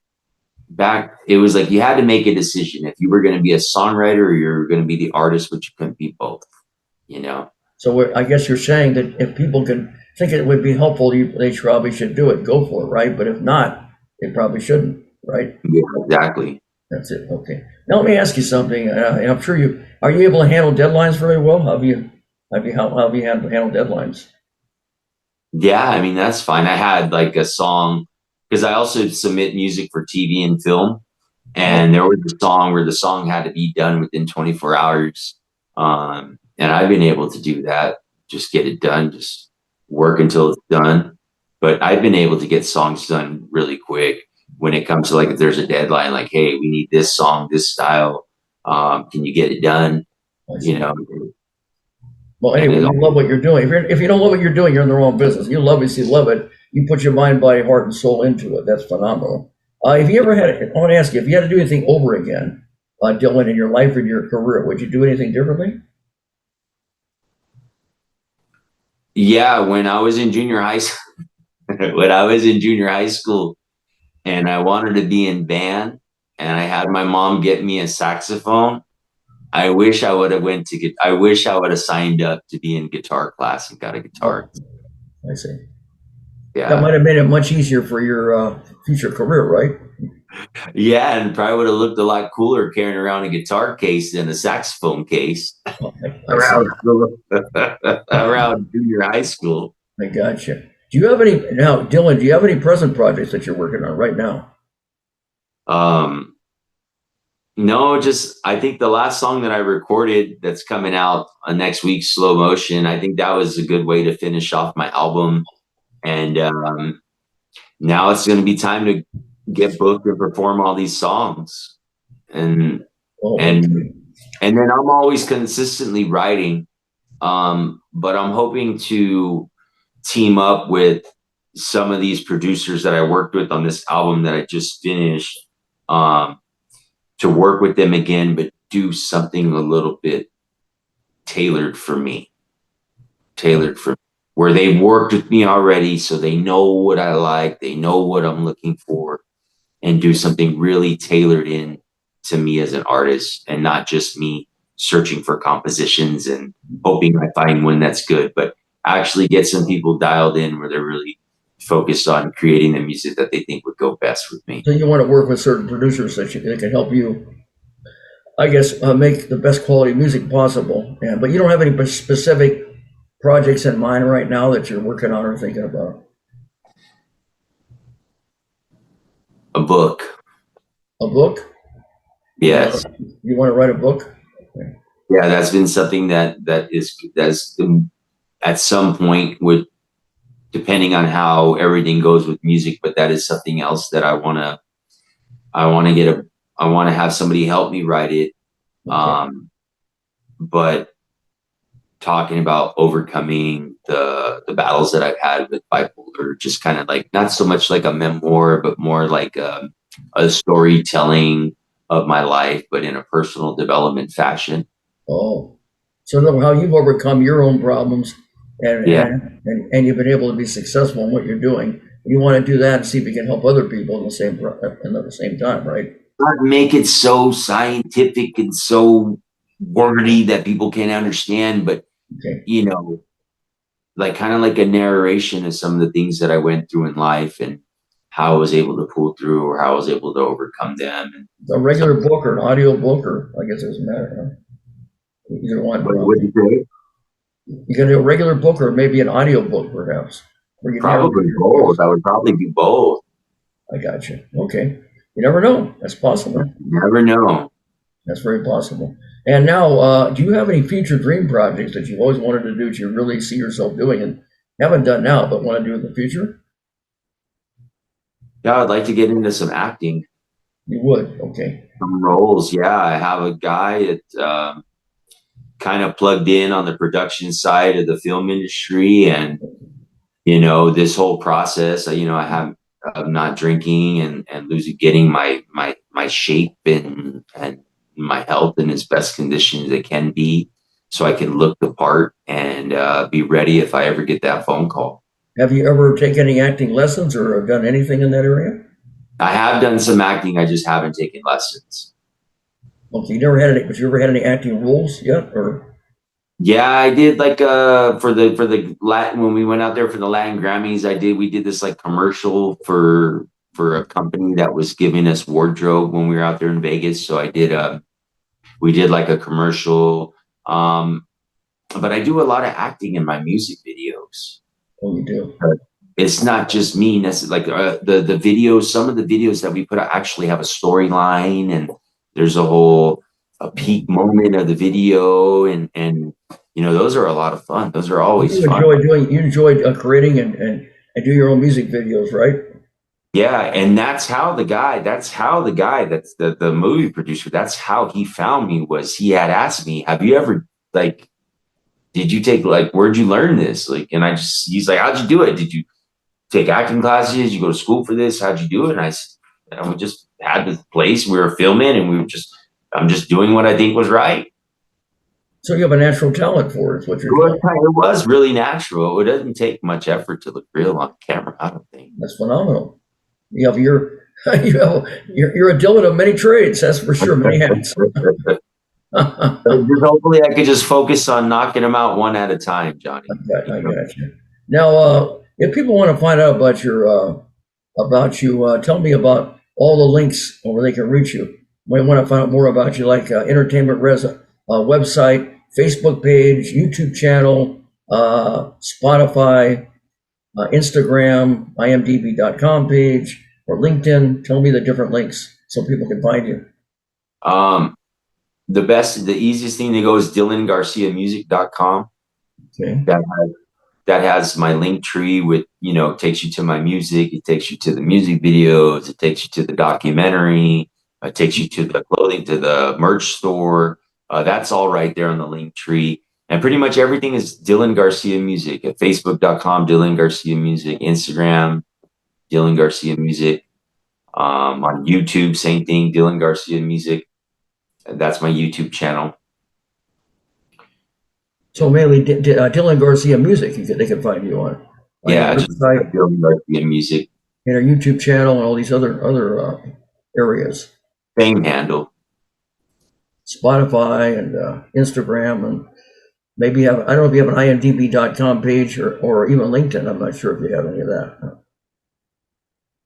back it was like you had to make a decision if you were going to be a songwriter or you're going to be the artist, but you couldn't be both. So I guess you're saying that if people can think it would be helpful, they probably should do it. Go for it, right? But if not, they probably shouldn't, right? Yeah, exactly. That's it. Okay. Now let me ask you something. I'm sure are you able to handle deadlines very well? How have you handled deadlines? Yeah, I mean that's fine. I had like a song because I also submit music for TV and film, and there was a song where the song had to be done within 24 hours. And I've been able to do that, just get it done, just work until it's done. But I've been able to get songs done really quick when it comes to like if there's a deadline, like, hey, we need this song, this style. Can you get it done? Well, anyway, you love what you're doing. If you don't love what you're doing, you're in the wrong business. You obviously love it. You put your mind, body, heart, and soul into it. That's phenomenal. If you ever I want to ask you, if you had to do anything over again, Dylan, in your life or in your career, would you do anything differently? Yeah, when I was in junior high school, and I wanted to be in band, and I had my mom get me a saxophone. I wish I would have signed up to be in guitar class and got a guitar. I see. Yeah. That might have made it much easier for your future career, right? Yeah, and probably would have looked a lot cooler carrying around a guitar case than a saxophone case around junior high school. I gotcha. Dylan, do you have any present projects that you're working on right now? No, just I think the last song that I recorded that's coming out next week, Slow Motion. I think that was a good way to finish off my album, and now it's going to be time to get booked and perform all these songs, and Oh, and okay. and then I'm always consistently writing, but I'm hoping to team up with some of these producers that I worked with on this album that I just finished, um, to work with them again, but do something a little bit tailored for me, tailored for where they worked with me already, so they know what I like, they know what I'm looking for, and do something really tailored in to me as an artist, and not just me searching for compositions and hoping I find one that's good, but actually get some people dialed in where they're really focused on creating the music that they think would go best with me. So you want to work with certain producers that can help you, I guess, make the best quality music possible. Yeah, but you don't have any specific projects in mind right now that you're working on or thinking about? A book. A book? Yes. You want to write a book? Okay. Yeah, that's been something that's at some point would, depending on how everything goes with music, but that is something else that I want to have somebody help me write it. Okay. But talking about overcoming the battles that I've had with bipolar, just kind of like not so much like a memoir, but more like a storytelling of my life, but in a personal development fashion. Oh, so how you've overcome your own problems and, Yeah. and you've been able to be successful in what you're doing. You want to do that and see if you can help other people in the same time, right? Not make it so scientific and so wordy that people can't understand, but Okay. you know, like kind of like a narration of some of the things that I went through in life and how I was able to pull through or how I was able to overcome them. And A regular book or an audio book, or I guess it doesn't matter, huh? Either one, what probably. did you say? You can do a regular book or maybe an audio book, perhaps, where you narrate Probably your voice. both. I would probably do both. I got you. Okay. You never know. That's possible. Never know. That's very possible. And now, do you have any future dream projects that you've always wanted to do that you really see yourself doing and haven't done now, but want to do in the future? Yeah, I'd like to get into some acting, You would. Okay. some roles. Yeah, I have a guy that kind of plugged in on the production side of the film industry, and this whole process. I have I'm not drinking and losing, getting my shape and my health in its best condition as it can be, so I can look the part and be ready if I ever get that phone call. Have you ever taken any acting lessons or done anything in that area? I have done some acting. I just haven't taken lessons. Okay. You never had any, but you ever had any acting roles yet? Or Yeah, I did like for the Latin, when we went out there for the Latin Grammys, we did this like commercial for a company that was giving us wardrobe when we were out there in Vegas. So we did like a commercial. But I do a lot of acting in my music videos. oh, you do? It's not just me. Like the videos, some of the videos that we put out actually have a storyline, and there's a peak moment of the video, and those are a lot of fun. Those are always fun. You enjoy creating and do your own music videos, right? Yeah, and that's how the guy that's the movie producer, that's how he found me. Was he had asked me, have you ever, like, did you take, like, where'd you learn this? Like, and he's like, how'd you do it? Did you take acting classes? Did you go to school for this? How'd you do it? And we just had this place, we were filming, and I'm just doing what I think was right. So you have a natural talent for it, is what you're Well, telling me. it was really natural. It doesn't take much effort to look real on camera, I don't think. That's phenomenal. You're a Dylan of many trades, that's for sure, many hats. Hopefully I could just focus on knocking them out one at a time, Johnny. I got you. Now, if people want to find out about you, tell me about all the links where they can reach you. Might want to find out more about you, like Entertainment website, Facebook page, YouTube channel, Spotify, Instagram, imdb.com page, or LinkedIn. Tell me the different links so people can find you. The easiest thing to go is DylanGarciaMusic.com. Okay. That has my link tree with, takes you to my music. It takes you to the music videos. It takes you to the documentary. It takes you to the clothing, to the merch store. That's all right there on the link tree. And pretty much everything is Dylan Garcia Music at Facebook.com, Dylan Garcia Music, Instagram, Dylan Garcia Music. On YouTube, same thing, Dylan Garcia Music. That's my YouTube channel. So mainly Dylan Garcia Music, they can find you on. Yeah, just Dylan Garcia Music. And our YouTube channel and all these other areas. Same handle. Spotify and Instagram, and maybe I don't know if you have an IMDb.com page or even LinkedIn. I'm not sure if you have any of that.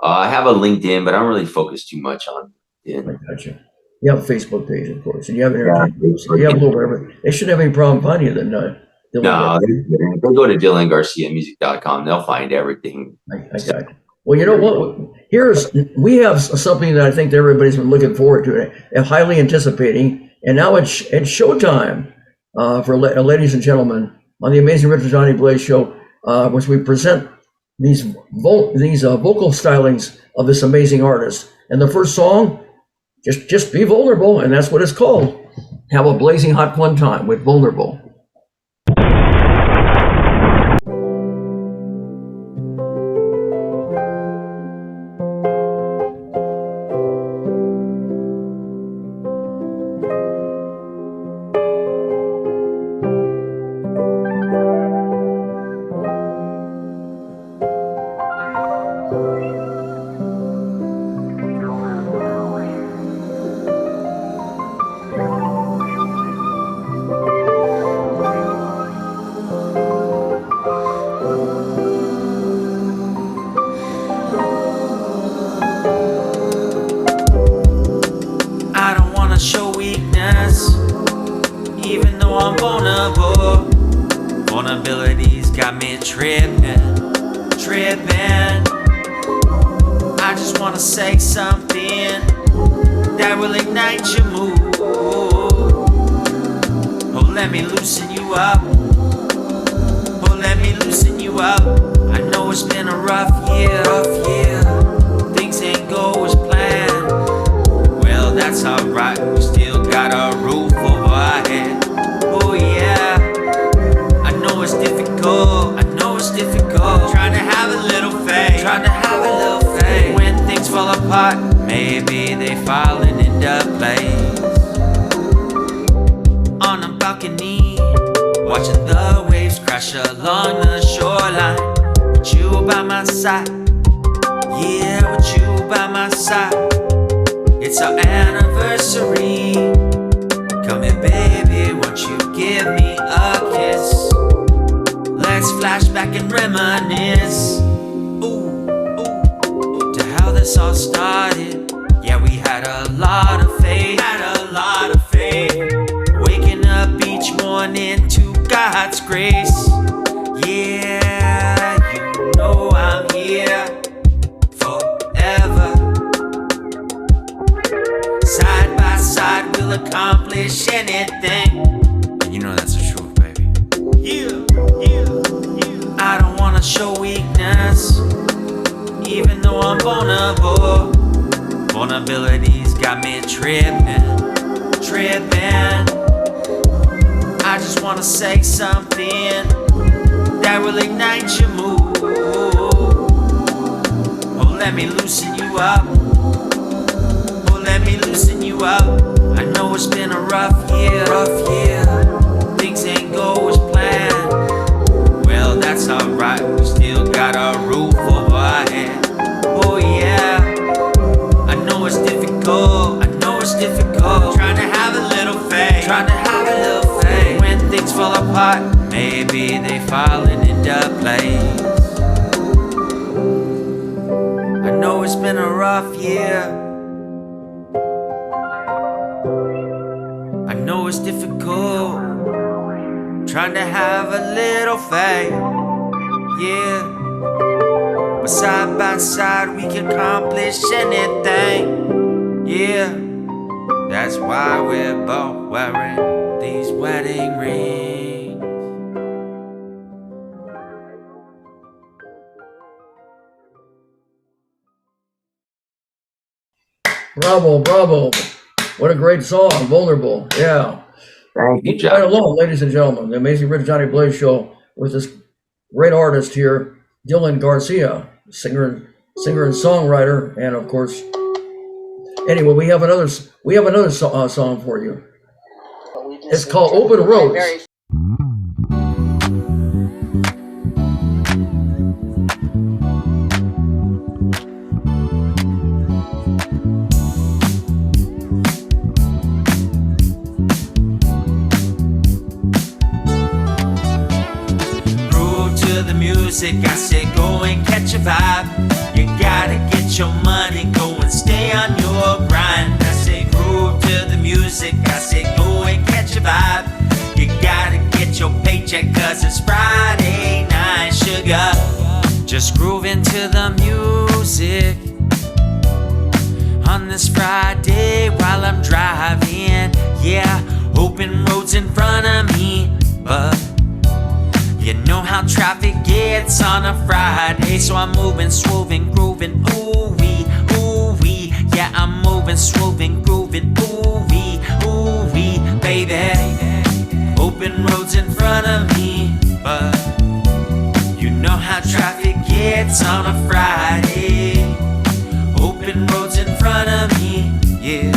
I have a LinkedIn, but I don't really focus too much on it. I got you. You have a Facebook page, of course, and you have an entertainment page. You have a little everything. They shouldn't have any problem finding you then. No, they go to DylanGarciaMusic.com. They'll find everything. I got you. Well, you know what? We have something that I think that everybody's been looking forward to and highly anticipating, and now it's showtime for ladies and gentlemen on the Amazing Richard Johnny Blaze Show, which we present these vocal stylings of this amazing artist. And the first song, just be vulnerable, and that's what it's called. Have a blazing hot fun time with Vulnerable. Vulnerabilities got me tripping. I just wanna say something that will ignite your mood. Oh, let me loosen you up. Oh, let me loosen you up. I know it's been a rough year. Things ain't go as planned. Well, that's alright. We still got a roof over our head. Oh yeah, I know it's difficult. Trying to have a little faith. When things fall apart, maybe they falling into place. On a balcony, watching the waves crash along the shoreline. With you by my side, yeah, with you by my side. It's our anniversary. Come here, baby, won't you give me a kiss? Let's flash back and reminisce. To how this all started. Yeah, we had a lot of faith. Waking up each morning to God's grace. Yeah, you know I'm here forever. Side by side, we'll accomplish anything. And you know that's the truth, baby. I don't wanna show weakness, even though I'm vulnerable. Vulnerabilities got me tripping. I just wanna say something that will ignite your mood. Oh, let me loosen you up. I know it's been a rough year. Things ain't go as planned. Well, that's alright. We still got a roof over our head. Oh yeah, I know it's difficult. Trying to have a little faith. When things fall apart, maybe they falling into place. I know it's been a rough year. I know it's difficult. Trying to have a little faith. Yeah, but side by side we can accomplish anything. Yeah, That's why we're both wearing these wedding rings. Bravo, bravo. What a great song, Vulnerable. Yeah. Thank you, Moving right John. along, ladies and gentlemen, the Amazing Rich Johnny Blaze Show with this great artist here, Dylan Garcia, singer and songwriter, and of course, anyway, we have another song for you. It's called Open Roads. Music, I say go and catch a vibe. You gotta get your money, go and stay on your grind. I say groove to the music, I say go and catch a vibe. You gotta get your paycheck cause it's Friday night, sugar. Just groove into the music on this Friday while I'm driving. Yeah, open roads in front of me, but you know how traffic gets on a Friday, so I'm moving, swooving, grooving, ooh-wee, ooh-wee. Yeah, I'm moving, swooving, grooving, ooh-wee, ooh-wee, baby. Open roads in front of me, but you know how traffic gets on a Friday. Open roads in front of me, yeah.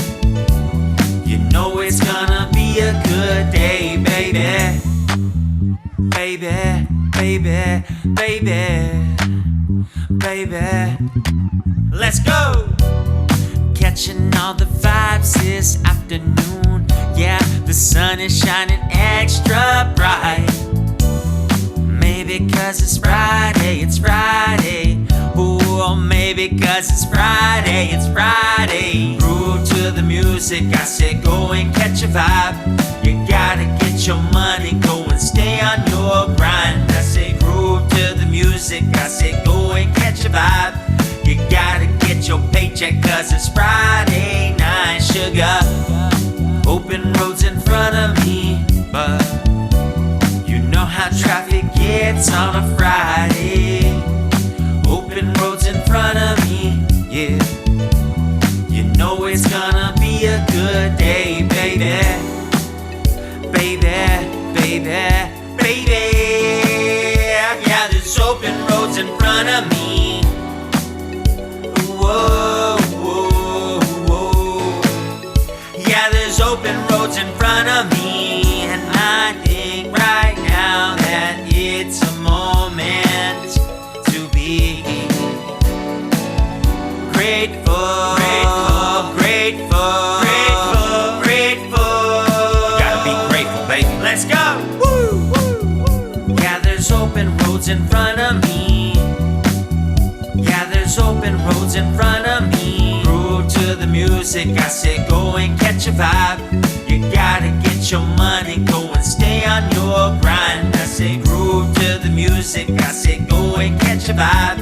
You know it's gonna be a good day, baby. Baby, baby, baby, baby, let's go! Catching all the vibes this afternoon. Yeah, the sun is shining extra bright. Maybe cause it's Friday, it's Friday. Ooh, maybe cause it's Friday, it's Friday. Groove to the music, I say go and catch a vibe. You gotta get your money, go and stay on your grind. I say groove to the music, I say go and catch a vibe. You gotta get your paycheck cause it's Friday night, sugar. Open roads in front of me, but you know how traffic gets on a Friday. Open roads in front of me, yeah. You know it's gonna be a good day, baby. Baby, baby, baby. Yeah, there's open roads in front of me. Whoa, whoa, whoa. Yeah, there's open roads in front of me. And I think right now that it's a moment to be grateful, grateful, grateful, grateful, grateful. Gotta be grateful, baby. Let's go! Woo, woo, woo. Yeah, there's open roads in front of me. Yeah, there's open roads in front of me. Groove to the music, I say go and catch a vibe. You gotta get your money, go and stay on your grind. I say groove to the music, I say go and catch a vibe.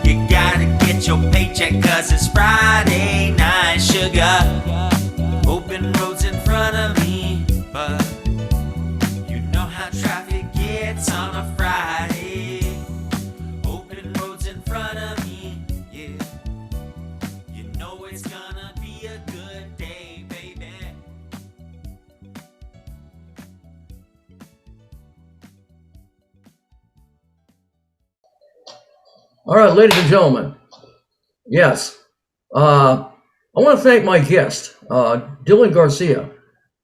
You gotta get your paycheck cause it's Friday night, sugar. Open roads in front of me, but you know how traffic gets on a Friday. Open roads in front of me, yeah. You know it's gonna be a good day, baby. All right, ladies and gentlemen. Yes. I want to thank my guest, Dylan Garcia.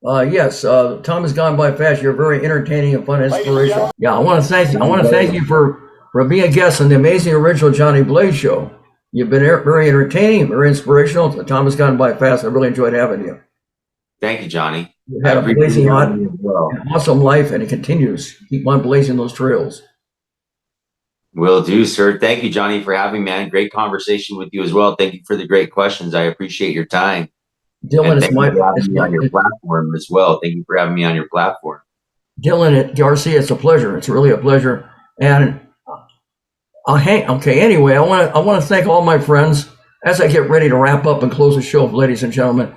Yes, time has gone by fast. You're very entertaining and fun inspiration. Yeah, I want to thank you. I want to thank you for being a guest on the Amazing Original Johnny Blaze Show. You've been very entertaining, very inspirational. The time has gone by fast. I really enjoyed having you. Thank you, Johnny. You had a blazing hot, awesome life, and it continues. Keep on blazing those trails. Will do, sir. Thank you, Johnny, for having me, man. Great conversation with you as well. Thank you for the great questions. I appreciate your time. Dylan, and thank you for having me on your platform as well. Thank you for having me on your platform. Dylan Garcia, it's a pleasure. It's really a pleasure. And okay. Anyway, I want to thank all my friends as I get ready to wrap up and close the show, ladies and gentlemen.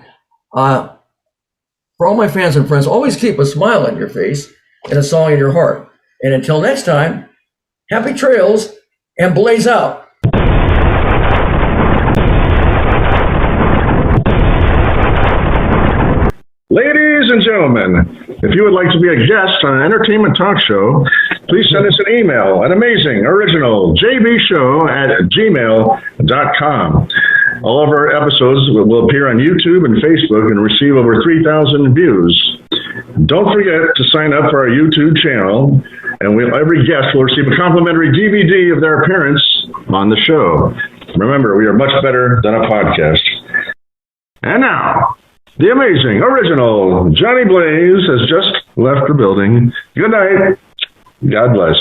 For all my fans and friends, always keep a smile on your face and a song in your heart. And until next time, happy trails and blaze out. Ladies and gentlemen, if you would like to be a guest on an entertainment talk show, please send us an email at amazingoveriginal@gmail.com. All of our episodes will appear on YouTube and Facebook and receive over 3,000 views. Don't forget to sign up for our YouTube channel, and every guest will receive a complimentary DVD of their appearance on the show. Remember, we are much better than a podcast. And now, the amazing, original Johnny Blaze has just left the building. Good night. God bless.